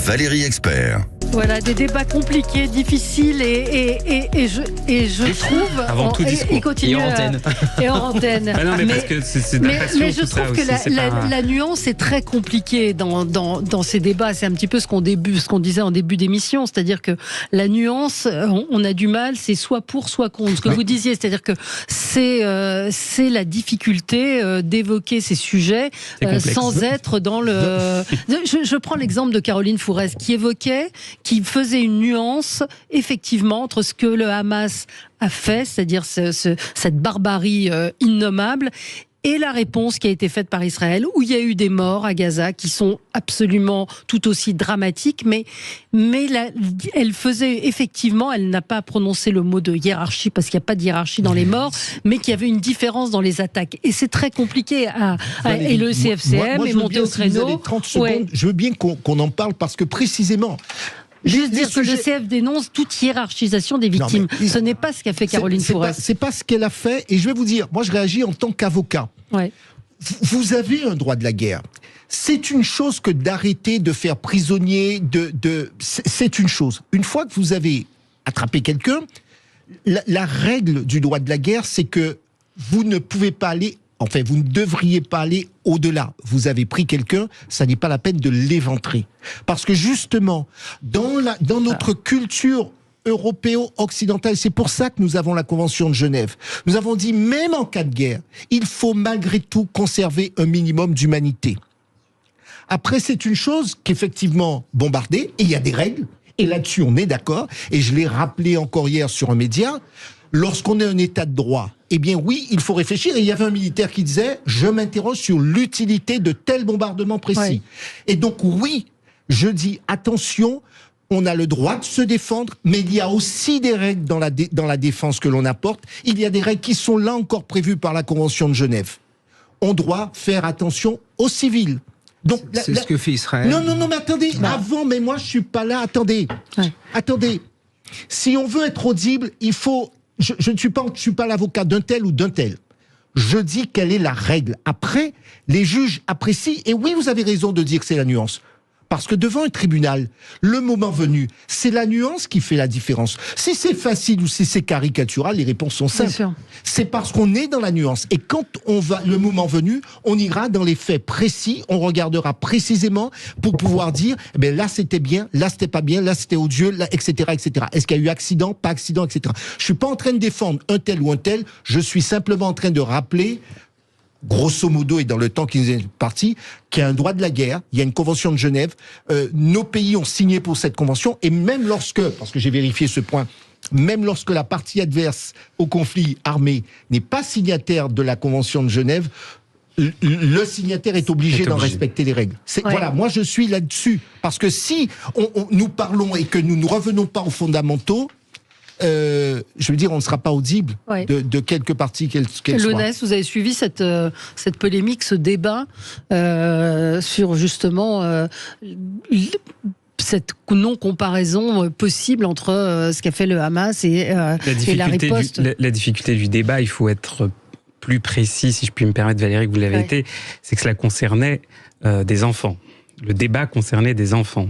Valérie Expert. Voilà, des débats compliqués, difficiles et je trouve... Avant tout discours. Et en antenne. Ah non, parce que c'est de la passion, mais je trouve que la nuance est très compliquée dans ces débats. C'est un petit peu ce qu'on disait en début d'émission. C'est-à-dire que la nuance, on a du mal, c'est soit pour, soit contre. Ce que vous disiez, c'est-à-dire que c'est la difficulté d'évoquer ces sujets sans être dans le... Je prends l'exemple de Caroline Fourest qui faisait une nuance effectivement entre ce que le Hamas a fait, c'est-à-dire cette barbarie innommable, et la réponse qui a été faite par Israël, où il y a eu des morts à Gaza qui sont absolument tout aussi dramatiques, mais elle faisait effectivement, elle n'a pas prononcé le mot de hiérarchie, parce qu'il n'y a pas de hiérarchie dans les morts, mais qu'il y avait une différence dans les attaques. Et c'est très compliqué et le CFCM est monté au créneau. 30 secondes, je veux bien qu'on en parle, parce que précisément... Juste dire que le CF dénonce toute hiérarchisation des victimes. Ce n'est pas ce qu'a fait Caroline Fourest. C'est pas ce qu'elle a fait. Et je vais vous dire, moi je réagis en tant qu'avocat. Ouais. Vous avez un droit de la guerre. C'est une chose que d'arrêter de faire prisonnier. C'est une chose. Une fois que vous avez attrapé quelqu'un, la règle du droit de la guerre, c'est que vous ne pouvez pas aller... Enfin, vous ne devriez pas aller au-delà. Vous avez pris quelqu'un, ça n'est pas la peine de l'éventrer. Parce que justement, dans notre culture européo-occidentale, c'est pour ça que nous avons la Convention de Genève. Nous avons dit, même en cas de guerre, il faut malgré tout conserver un minimum d'humanité. Après, c'est une chose qu'effectivement, bombarder, et il y a des règles, et là-dessus on est d'accord, et je l'ai rappelé encore hier sur un média, lorsqu'on est un état de droit, eh bien oui, il faut réfléchir. Et il y avait un militaire qui disait, je m'interroge sur l'utilité de tel bombardement précis. Ouais. Et donc oui, je dis, attention, on a le droit de se défendre, mais il y a aussi des règles dans la défense que l'on apporte. Il y a des règles qui sont là encore prévues par la Convention de Genève. On doit faire attention aux civils. Donc, c'est ce que fait Israël. Non, mais attendez, avant, mais moi je suis pas là, attendez. Si on veut être audible, il faut... Je ne suis pas l'avocat d'un tel ou d'un tel. Je dis quelle est la règle. Après, les juges apprécient, et oui, vous avez raison de dire que c'est la nuance. Parce que devant un tribunal, le moment venu, c'est la nuance qui fait la différence. Si c'est facile ou si c'est caricatural, les réponses sont simples. C'est parce qu'on est dans la nuance. Et quand on va, le moment venu, on ira dans les faits précis, on regardera précisément pour pouvoir dire, eh bien là c'était bien, là c'était pas bien, là c'était odieux, là, etc., etc. Est-ce qu'il y a eu accident, pas accident, etc. Je suis pas en train de défendre un tel ou un tel, je suis simplement en train de rappeler, grosso modo, et dans le temps qui nous est parti, qu'il y a un droit de la guerre, il y a une convention de Genève, nos pays ont signé pour cette convention, et même lorsque, parce que j'ai vérifié ce point, même lorsque la partie adverse au conflit armé n'est pas signataire de la convention de Genève, le signataire est obligé d'en respecter les règles. Voilà, moi je suis là-dessus, parce que si nous parlons et que nous ne revenons pas aux fondamentaux, je veux dire, on ne sera pas audible de quelque partie qu'elle soit. Lounès, vous avez suivi cette polémique, ce débat sur justement cette non-comparaison possible entre ce qu'a fait le Hamas et la riposte. La difficulté du débat, il faut être plus précis, si je puis me permettre, Valérie, que vous l'avez été, c'est que cela concernait des enfants. Le débat concernait des enfants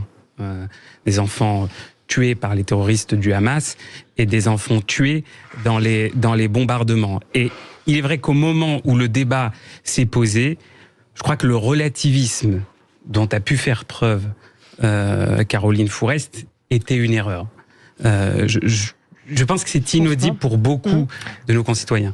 tués par les terroristes du Hamas et des enfants tués dans les bombardements. Et il est vrai qu'au moment où le débat s'est posé, je crois que le relativisme dont a pu faire preuve Caroline Fourest était une erreur. Je pense que c'est inaudible pour beaucoup de nos concitoyens.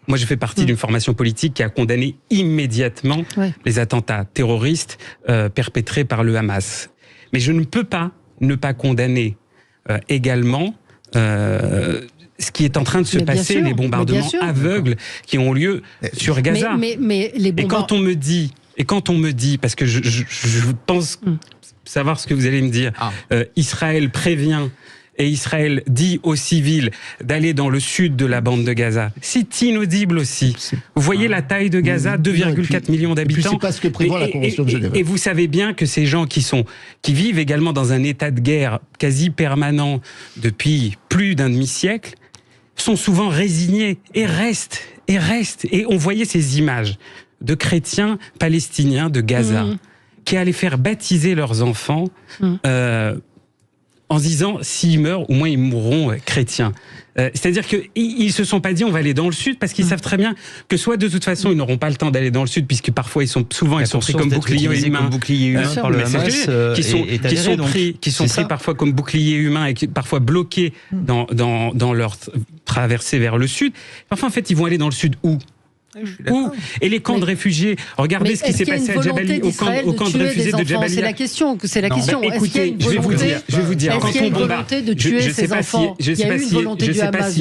Moi, je fais partie d'une formation politique qui a condamné immédiatement les attentats terroristes perpétrés par le Hamas. Mais je ne peux pas ne pas condamner également ce qui est en train de se passer, les bombardements aveugles qui ont lieu sur Gaza. Mais les et quand on me dit, parce que je pense savoir ce que vous allez me dire, Israël prévient et Israël dit aux civils d'aller dans le sud de la bande de Gaza. C'est inaudible aussi. Vous voyez la taille de Gaza, 2,4 millions d'habitants. C'est pas ce que prévoit la Convention de Genève. Et vous savez bien que ces gens qui vivent également dans un état de guerre quasi permanent depuis plus d'un demi-siècle sont souvent résignés et restent. Et on voyait ces images de chrétiens palestiniens de Gaza qui allaient faire baptiser leurs enfants en se disant, s'ils meurent, au moins ils mourront chrétiens. C'est-à-dire qu'ils se sont pas dit, on va aller dans le sud, parce qu'ils savent très bien que soit de toute façon, ils n'auront pas le temps d'aller dans le sud, puisque parfois ils sont pris comme boucliers humains. Par le Hamas, qui sont pris parfois comme boucliers humains et qui parfois bloqués dans leur traversée vers le sud. Parfois, en fait, ils vont aller dans le sud où ? Et les camps de réfugiés, regardez ce qui s'est passé à Jabalia, au camp de réfugiés de Jabalia. C'est la question. Écoutez, je vais vous dire, quand on bombarde, je ne sais pas s'il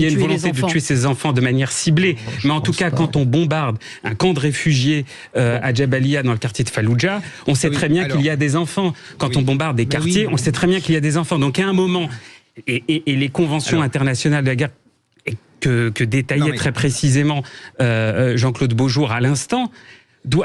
y a une volonté de tuer ces enfants de manière ciblée, mais en tout cas, quand on bombarde un camp de réfugiés à Jabalia, dans le quartier de Fallujah, on sait très bien qu'il y a des enfants. Quand on bombarde des quartiers, on sait très bien qu'il y a des enfants. Donc à un moment, et les conventions internationales de la guerre que détaillait très précisément Jean-Claude Beaujour à l'instant,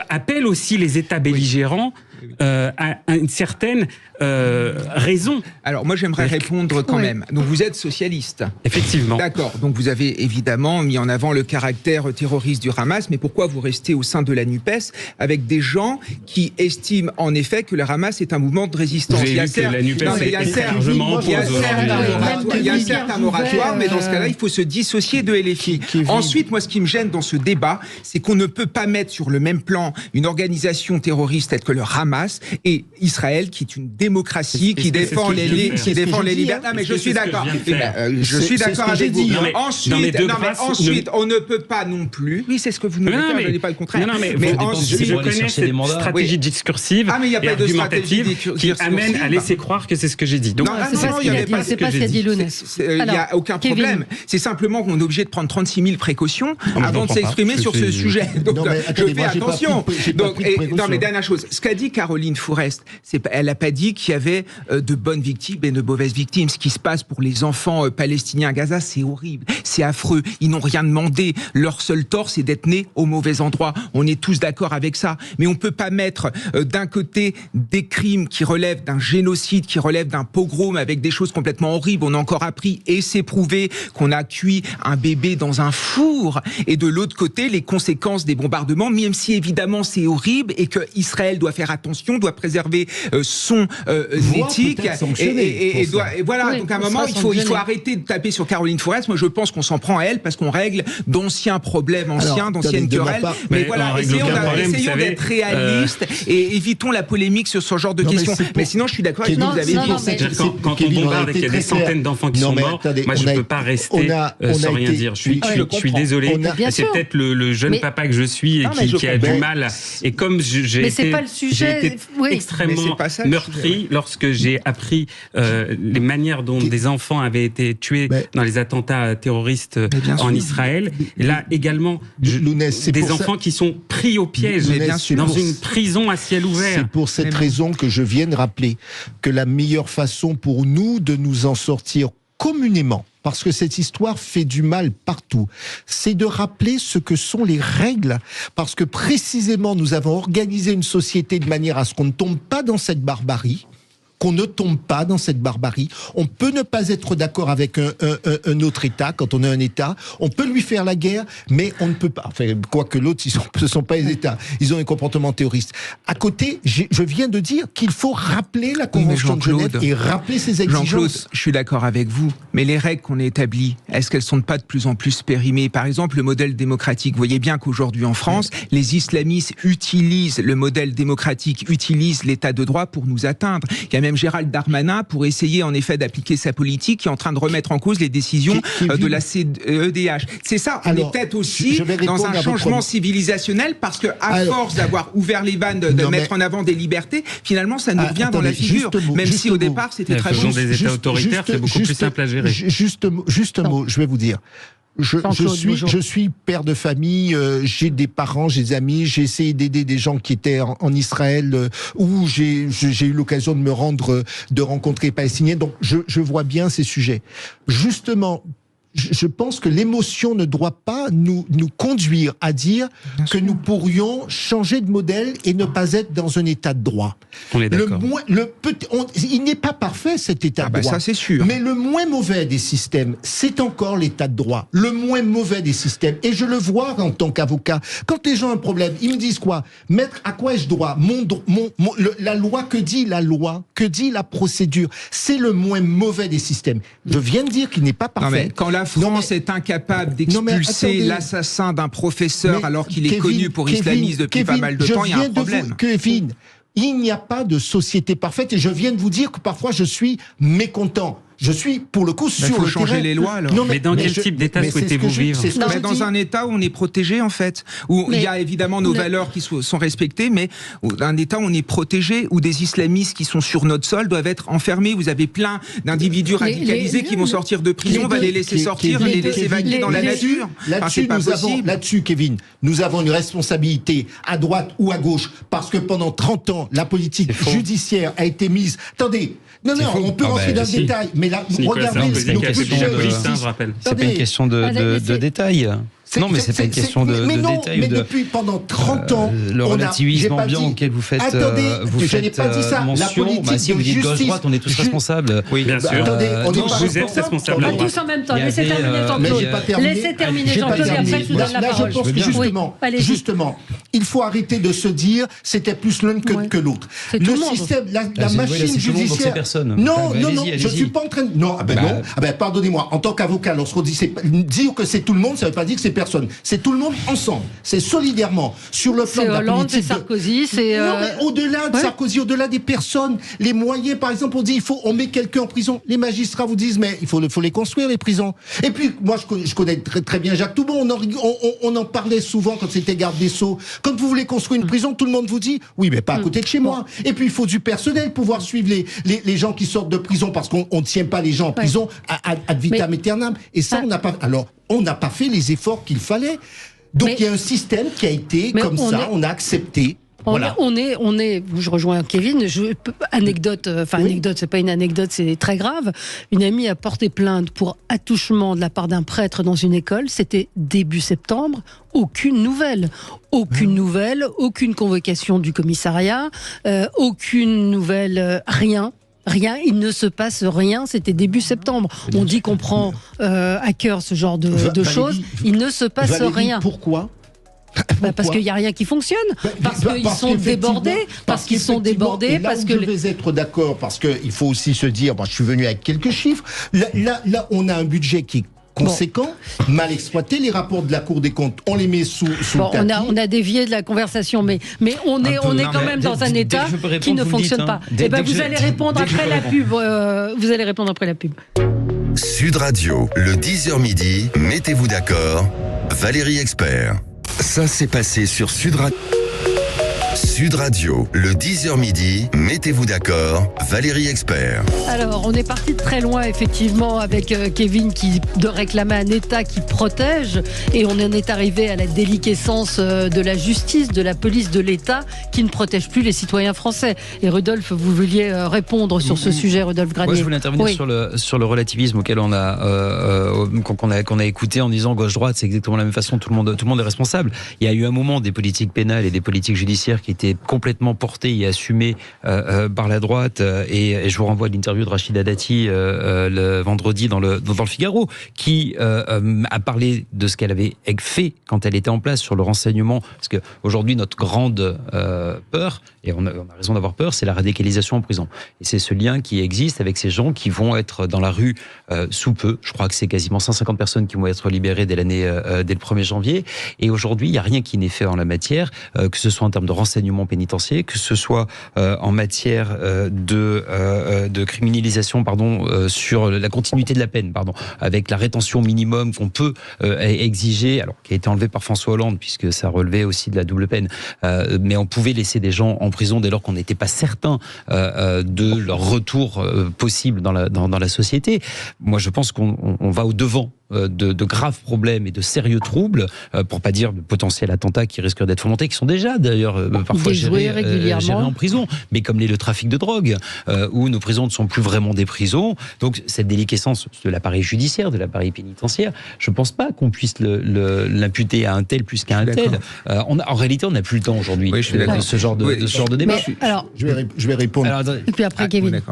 appelle aussi les États belligérants à une certaine raison. Alors moi j'aimerais répondre quand même. Donc vous êtes socialiste. Effectivement. D'accord. Donc vous avez évidemment mis en avant le caractère terroriste du Hamas, mais pourquoi vous restez au sein de la NUPES avec des gens qui estiment en effet que le Hamas est un mouvement de résistance? Il y a certes un moratoire, mais dans ce cas-là il faut se dissocier de LFI. Ensuite, moi ce qui me gêne dans ce débat, c'est qu'on ne peut pas mettre sur le même plan une organisation terroriste telle que le Hamas et Israël, qui est une démocratie, qui défend les libertés. Non, mais je suis d'accord. Je suis d'accord avec vous. Ensuite, on ne peut pas non plus. Oui, c'est ce que vous nous dites, je dis pas le contraire. Mais ensuite, je connais cette stratégie discursive et argumentative qui amène à laisser croire que c'est ce que j'ai dit. Donc, c'est pas ce qu'a dit Lounès. Il n'y a aucun problème. C'est simplement qu'on est obligé de prendre 36 000 précautions avant de s'exprimer sur ce sujet. Donc, je fais attention. Donc, mais dernière chose, ce qu'a dit Caroline Fourest, elle n'a pas dit qu'il y avait de bonnes victimes et de mauvaises victimes. Ce qui se passe pour les enfants palestiniens à Gaza, c'est horrible, c'est affreux. Ils n'ont rien demandé. Leur seul tort, c'est d'être nés au mauvais endroit. On est tous d'accord avec ça. Mais on ne peut pas mettre d'un côté des crimes qui relèvent d'un génocide, qui relèvent d'un pogrom avec des choses complètement horribles. On a encore appris, et c'est prouvé, qu'on a cuit un bébé dans un four. Et de l'autre côté, les conséquences des bombardements, même si évidemment c'est horrible et que Israël doit faire attention, doit préserver son éthique. Et voilà, donc à un moment, il faut arrêter de taper sur Caroline Fourest. Moi, je pense qu'on s'en prend à elle parce qu'on règle d'anciens problèmes anciens, d'anciennes querelles. Mais voilà, essayons d'être réalistes et évitons la polémique sur ce genre de questions. Mais sinon, je suis d'accord avec ce que vous avez dit. Quand on bombarde et qu'il y a des centaines d'enfants qui sont morts, moi, je ne peux pas rester sans rien dire. Je suis désolé. C'est peut-être le jeune papa que je suis et qui a du mal. Et comme j'ai été extrêmement meurtri lorsque j'ai appris les manières dont des enfants avaient été tués dans les attentats terroristes en Israël. Et là également, des enfants qui sont pris au piège dans une prison à ciel ouvert. C'est pour cette raison que je viens de rappeler que la meilleure façon pour nous de nous en sortir communément, parce que cette histoire fait du mal partout, c'est de rappeler ce que sont les règles, parce que précisément nous avons organisé une société de manière à ce qu'on ne tombe pas dans cette barbarie, qu'on ne tombe pas dans cette barbarie. On peut ne pas être d'accord avec un autre État, quand on est un État. On peut lui faire la guerre, mais on ne peut pas. Enfin, quoique l'autre, ce ne sont pas les États. Ils ont un comportement terroriste. À côté, je viens de dire qu'il faut rappeler la Convention de Genève et rappeler ses exigences. Jean-Claude, je suis d'accord avec vous, mais les règles qu'on a établies, est-ce qu'elles ne sont pas de plus en plus périmées? Par exemple, le modèle démocratique. Vous voyez bien qu'aujourd'hui en France, les islamistes utilisent le modèle démocratique, utilisent l'état de droit pour nous atteindre. Il y a même Gérald Darmanin, pour essayer en effet d'appliquer sa politique, qui est en train de remettre en cause les décisions de la CEDH. C'est ça, on est peut-être aussi dans un changement civilisationnel, parce que à force d'avoir ouvert les vannes, de mettre en avant des libertés, finalement ça nous revient dans la figure, même si au départ c'était très bon. Des États autoritaires, c'est beaucoup plus simple à gérer. Juste un mot, je vais vous dire. Je suis père de famille, j'ai des parents, j'ai des amis, j'ai essayé d'aider des gens qui étaient en Israël, où j'ai eu l'occasion de me rendre, de rencontrer les Palestiniens, donc je vois bien ces sujets. Justement, je pense que l'émotion ne doit pas nous conduire à dire que nous pourrions changer de modèle et ne pas être dans un état de droit. On est d'accord. Il n'est pas parfait, cet état de droit. Ça, c'est sûr. Mais le moins mauvais des systèmes, c'est encore l'état de droit. Le moins mauvais des systèmes. Et je le vois en tant qu'avocat. Quand les gens ont un problème, ils me disent quoi? Maître, à quoi ai-je droit? La loi, que dit la loi? Que dit la procédure? C'est le moins mauvais des systèmes. Je viens de dire qu'il n'est pas parfait. La France est incapable d'expulser l'assassin d'un professeur alors qu'il est connu pour islamisme depuis pas mal de temps, il y a un problème. Kevin, il n'y a pas de société parfaite, et je viens de vous dire que parfois je suis mécontent. Je suis, pour le coup, sur le terrain. Il faut changer les lois, alors. Mais dans quel type d'État souhaitez-vous vivre? Dans un État où on est protégé, en fait. Où il y a évidemment nos valeurs qui sont respectées, mais un État où on est protégé, où des islamistes qui sont sur notre sol doivent être enfermés. Vous avez plein d'individus radicalisés qui vont sortir de prison, on va les laisser sortir, les laisser vaguer dans la nature. Là-dessus, Kevin, nous avons une responsabilité, à droite ou à gauche, parce que pendant 30 ans, la politique judiciaire a été mise... Attendez, on peut rentrer dans le détail, mais là, regardez... C'est pas une question de détail. Non, mais c'est pas une question de détail. Mais depuis pendant 30 ans, le relativisme ambiant auquel vous faites je n'ai pas dit ça. La politique si vous dites gauche-droite, on est tous responsables. Oui, bien sûr. Attendez, vous êtes responsables. Pas tous en même temps. Laissez terminer Jean-Claude. Laissez terminer Jean-Claude et après je vous donne la parole. Je pense que justement, il faut arrêter de se dire c'était plus l'un que l'autre. Le système, la machine judiciaire. Non, je suis pas en train de. Non, pardonnez-moi. En tant qu'avocat, lorsqu'on dit dire que c'est tout le monde, ça veut pas dire que c'est personne. C'est tout le monde ensemble. C'est solidairement. Sur le plan de la Hollande, politique. C'est Sarkozy, c'est... Non, mais au-delà de Sarkozy, au-delà des personnes, les moyens, par exemple, on dit, on met quelqu'un en prison. Les magistrats vous disent, mais il faut les construire, les prisons. Et puis, moi, je connais très, très bien Jacques Toubon. On en parlait souvent quand c'était garde des Sceaux. Quand vous voulez construire une prison, tout le monde vous dit, oui, mais pas à côté de chez moi. Et puis, il faut du personnel pour pouvoir suivre les gens qui sortent de prison, parce qu'on ne tient pas les gens en prison ad vitam aeternam. Et ça, on n'a pas... Alors, on n'a pas fait les efforts qu'il fallait. Donc il y a un système qui a été comme ça, on a accepté. Voilà. On est, je rejoins Kevin, anecdote, c'est pas une anecdote, c'est très grave. Une amie a porté plainte pour attouchement de la part d'un prêtre dans une école, c'était début septembre, aucune nouvelle, aucune convocation du commissariat, aucune nouvelle, rien, il ne se passe rien, c'était début septembre. On dit qu'on prend à cœur ce genre de choses, il ne se passe rien. Pourquoi ? Parce qu'il n'y a rien qui fonctionne, parce qu'ils sont débordés, parce qu'ils sont débordés, parce que... Je vais être d'accord, parce qu'il faut aussi se dire, je suis venu avec quelques chiffres, là on a un budget qui est conséquent, mal exploité, les rapports de la Cour des comptes, on les met sous le tapis. On a dévié de la conversation, mais on est quand même dans un état qui ne fonctionne pas. Vous allez répondre après la pub. Sud Radio, le 10h midi, mettez-vous d'accord, Valérie Expert. Ça s'est passé sur Sud Radio. Sud Radio, le 10h midi, mettez-vous d'accord, Valérie Expert. Alors, on est parti de très loin, effectivement, avec Kevin de réclamer un État qui protège, et on en est arrivé à la déliquescence de la justice, de la police, de l'État, qui ne protège plus les citoyens français. Et Rudolf, vous vouliez répondre sur ce sujet, Rudolf Granier. Moi, je voulais intervenir sur le relativisme auquel qu'on a écouté en disant gauche-droite, c'est exactement la même façon, tout le monde est responsable. Il y a eu un moment des politiques pénales et des politiques judiciaires qui étaient complètement portées et assumées par la droite, et je vous renvoie à l'interview de Rachida Dati le vendredi dans le Figaro, qui a parlé de ce qu'elle avait fait quand elle était en place sur le renseignement, parce qu'aujourd'hui notre grande peur, et on a raison d'avoir peur, c'est la radicalisation en prison, et c'est ce lien qui existe avec ces gens qui vont être dans la rue sous peu. Je crois que c'est quasiment 150 personnes qui vont être libérées dès le 1er janvier, et aujourd'hui il n'y a rien qui n'est fait en la matière, que ce soit en termes de renseignement pénitentiaire, que ce soit en matière de criminalisation, sur la continuité de la peine, avec la rétention minimum qu'on peut exiger, alors qui a été enlevée par François Hollande puisque ça relevait aussi de la double peine, mais on pouvait laisser des gens en prison dès lors qu'on n'était pas certain de leur retour possible dans la société. Moi, je pense qu'on va au-devant de graves problèmes et de sérieux troubles, pour pas dire de potentiels attentats qui risquent d'être fomentés, qui sont déjà d'ailleurs parfois gérés en prison, mais comme le trafic de drogue, où nos prisons ne sont plus vraiment des prisons. Donc cette déliquescence de l'appareil judiciaire, de l'appareil pénitentiaire, je pense pas qu'on puisse l'imputer à un tel plus qu'à un tel. En réalité, on n'a plus le temps aujourd'hui de ce genre de débat. Je vais répondre. Et puis après, Kevin.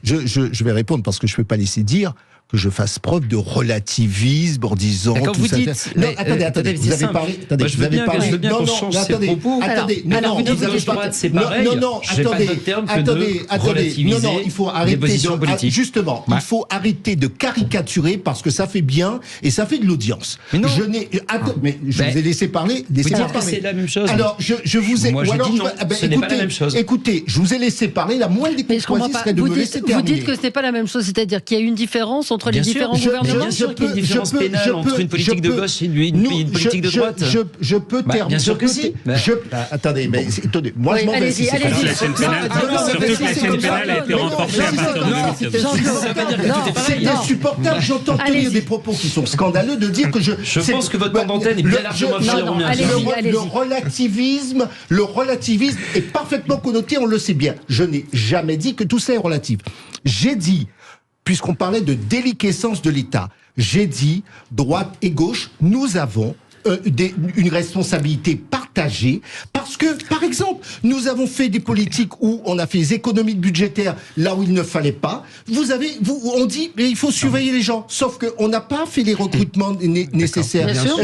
Je vais répondre parce que je ne peux pas laisser dire que je fasse preuve de relativisme en disant tout vous ça. Non, attendez, vous avez parlé. Attendez, vous avez parlé. Je veux bien qu'on change ses propos. Attendez, c'est pareil. Non, attendez. Non, il faut arrêter justement, il faut arrêter de caricaturer parce que ça fait bien et ça fait de l'audience. Mais non. Mais je vous ai laissé parler. Laissez-moi parler. C'est la même chose. Alors, je vous ai. Moi, je dis non. Ce n'est pas la même chose. Écoutez, je vous ai laissé parler. La moindre des courtoisies serait de me laisser terminer. Vous dites que ce n'est pas la même chose, c'est-à-dire qu'il y a une différence entre les différents gouvernements. Bien sûr qu'il y a une différence pénale entre une politique de gauche et une politique de droite. Je peux terminer. Bien sûr que si. Attendez, moi je m'en vais. Allez-y. Surtout que la chaîne pénale a été renforcée à partir de 2017. C'est insupportable. J'entends tenir des propos qui sont scandaleux de dire que je pense que votre temps d'antenne est bien largement inférieur. Le relativisme est parfaitement connoté, on le sait bien. Je n'ai jamais dit que tout ça est relatif. J'ai dit, puisqu'on parlait de déliquescence de l'État, j'ai dit, droite et gauche, nous avons une responsabilité partagée, parce que, par exemple, nous avons fait des politiques où on a fait des économies budgétaires là où il ne fallait pas. On dit, mais il faut surveiller les gens, sauf qu'on n'a pas fait les recrutements nécessaires. Bien sûr,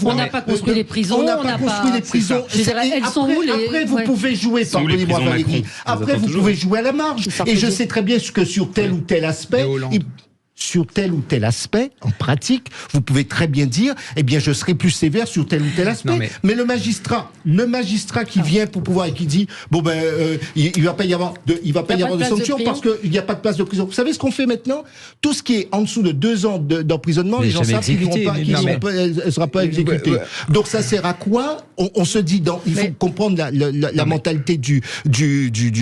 on n'a pas construit les prisons, on n'a pas construit les prisons. Elles sont où les... Après, vous pouvez jouer, pardonnez-moi Valérie, après vous pouvez jouer à la marge. Et je sais très bien que sur tel ou tel aspect... Sur tel ou tel aspect, en pratique, vous pouvez très bien dire, eh bien, je serai plus sévère sur tel ou tel aspect. Mais le magistrat qui vient pour pouvoir et qui dit, bon ben, il va pas y avoir de sanction parce qu'il n'y a pas de place de prison. Vous savez ce qu'on fait maintenant? Tout ce qui est en dessous de 2 ans d'emprisonnement, les gens savent qu'il ne sera pas exécuté. Donc ça sert à quoi? On se dit, il faut comprendre la mentalité du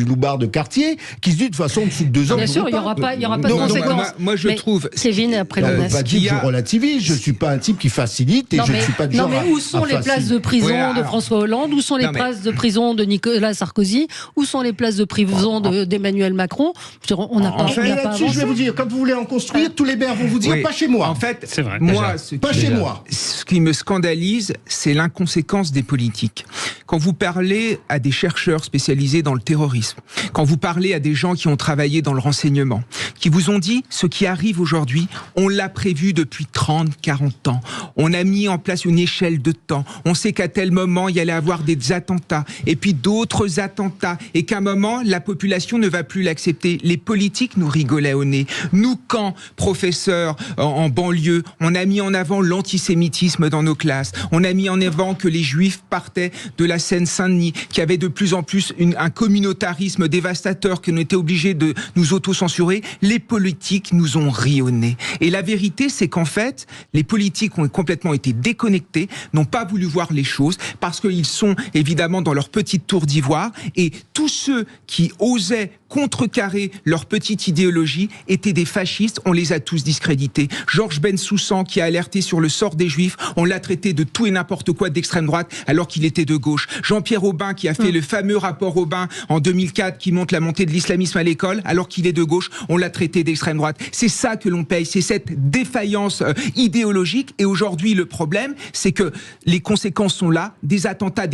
loupard de quartier qui se dit de toute façon en dessous de 2 ans. Bien sûr, il n'y aura pas de conséquences. Moi, je trouve trouve... Kevin, après on ne peut pas dire que je relativise, je ne suis pas un type qui facilite et je ne suis pas de genre. Non, mais où sont les places de prison de François Hollande? Où sont les places de prison de Nicolas Sarkozy? Où sont les places de prison d'Emmanuel Macron? On n'a pas avancé. Je vais vous dire, quand vous voulez en construire, tous les maires vont vous dire pas chez moi. En fait, c'est vrai, moi, ce qui me scandalise, c'est l'inconséquence des politiques. Quand vous parlez à des chercheurs spécialisés dans le terrorisme, quand vous parlez à des gens qui ont travaillé dans le renseignement, qui vous ont dit ce qui arrive aujourd'hui, on l'a prévu depuis 30, 40 ans. On a mis en place une échelle de temps. On sait qu'à tel moment, il y allait avoir des attentats, et puis d'autres attentats, et qu'à un moment, la population ne va plus l'accepter. Les politiques nous rigolaient au nez. Nous, quand, professeurs en banlieue, on a mis en avant l'antisémitisme dans nos classes, on a mis en avant que les juifs partaient de la Seine-Saint-Denis, qu'il y avait de plus en plus un communautarisme dévastateur, qu'on était obligé de nous auto-censurer, les politiques nous ont ri au nez. Et la vérité, c'est qu'en fait, les politiques ont complètement été déconnectés, n'ont pas voulu voir les choses, parce qu'ils sont évidemment dans leur petite tour d'ivoire, et tous ceux qui osaient contrecarrer leur petite idéologie étaient des fascistes, on les a tous discrédités. Georges Bensoussan, qui a alerté sur le sort des Juifs, on l'a traité de tout et n'importe quoi d'extrême droite, alors qu'il était de gauche. Jean-Pierre Aubin, qui a fait le fameux rapport Aubin en 2004, qui montre la montée de l'islamisme à l'école, alors qu'il est de gauche, on l'a traité d'extrême droite. C'est ça que l'on paye, c'est cette défaillance idéologique. Et aujourd'hui, le problème, c'est que les conséquences sont là, des attentats,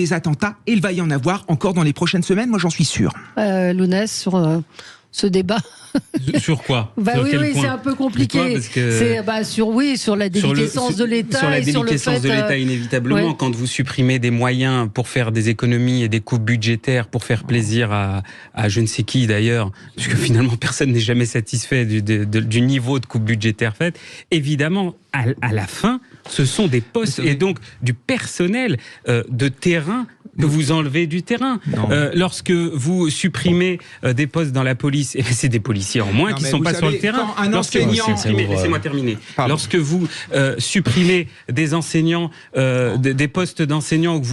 et il va y en avoir encore dans les prochaines semaines, moi j'en suis sûr. Lounès, sur ce débat. Sur quoi? Oui, c'est un peu compliqué. C'est sur la déliquescence de l'État. Sur la déliquescence de l'État, inévitablement, quand vous supprimez des moyens pour faire des économies et des coupes budgétaires pour faire plaisir à je ne sais qui d'ailleurs, puisque finalement personne n'est jamais satisfait du niveau de coupe budgétaire faite, évidemment, à la fin, ce sont des postes et donc du personnel de terrain que vous enlevez du terrain. Lorsque vous supprimez des postes dans la police, c'est des policiers en moins qui ne sont pas sur le terrain. Laissez-moi terminer. Lorsque vous supprimez des enseignants, des postes d'enseignants, que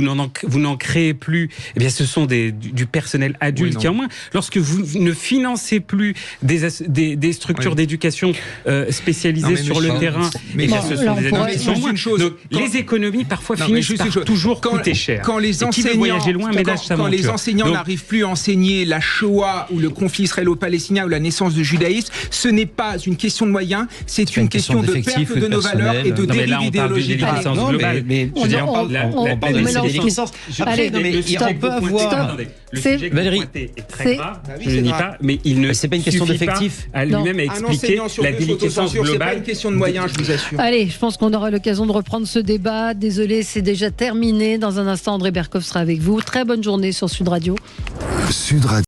vous n'en créez plus, eh bien, ce sont du personnel adulte qui est en moins. Lorsque vous ne financez plus des structures d'éducation spécialisées sur le terrain, ce sont des adultes qui sont en moins. Donc, les économies, parfois, finissent par toujours coûter cher. Quand les enseignants n'arrivent plus à enseigner la Shoah ou le conflit israélo-palestinien ou la naissance du judaïsme, ce n'est pas une question de moyens, c'est une question de perte de nos valeurs et de dérive idéologique. On parle de déliquescence. On peut avoir... Le sujet que vous pointez est très grave, je ne dis pas, mais il ne c'est pas une question d'effectif à lui-même à expliquer la déliquescence globale. C'est pas une question de moyens, je vous assure. Allez, je pense qu'on aura l'occasion de reprendre ce débat. Désolé, c'est déjà terminé. Dans un instant, André Berkoff sera avec vous. Très bonne journée sur Sud Radio. Sud Radio.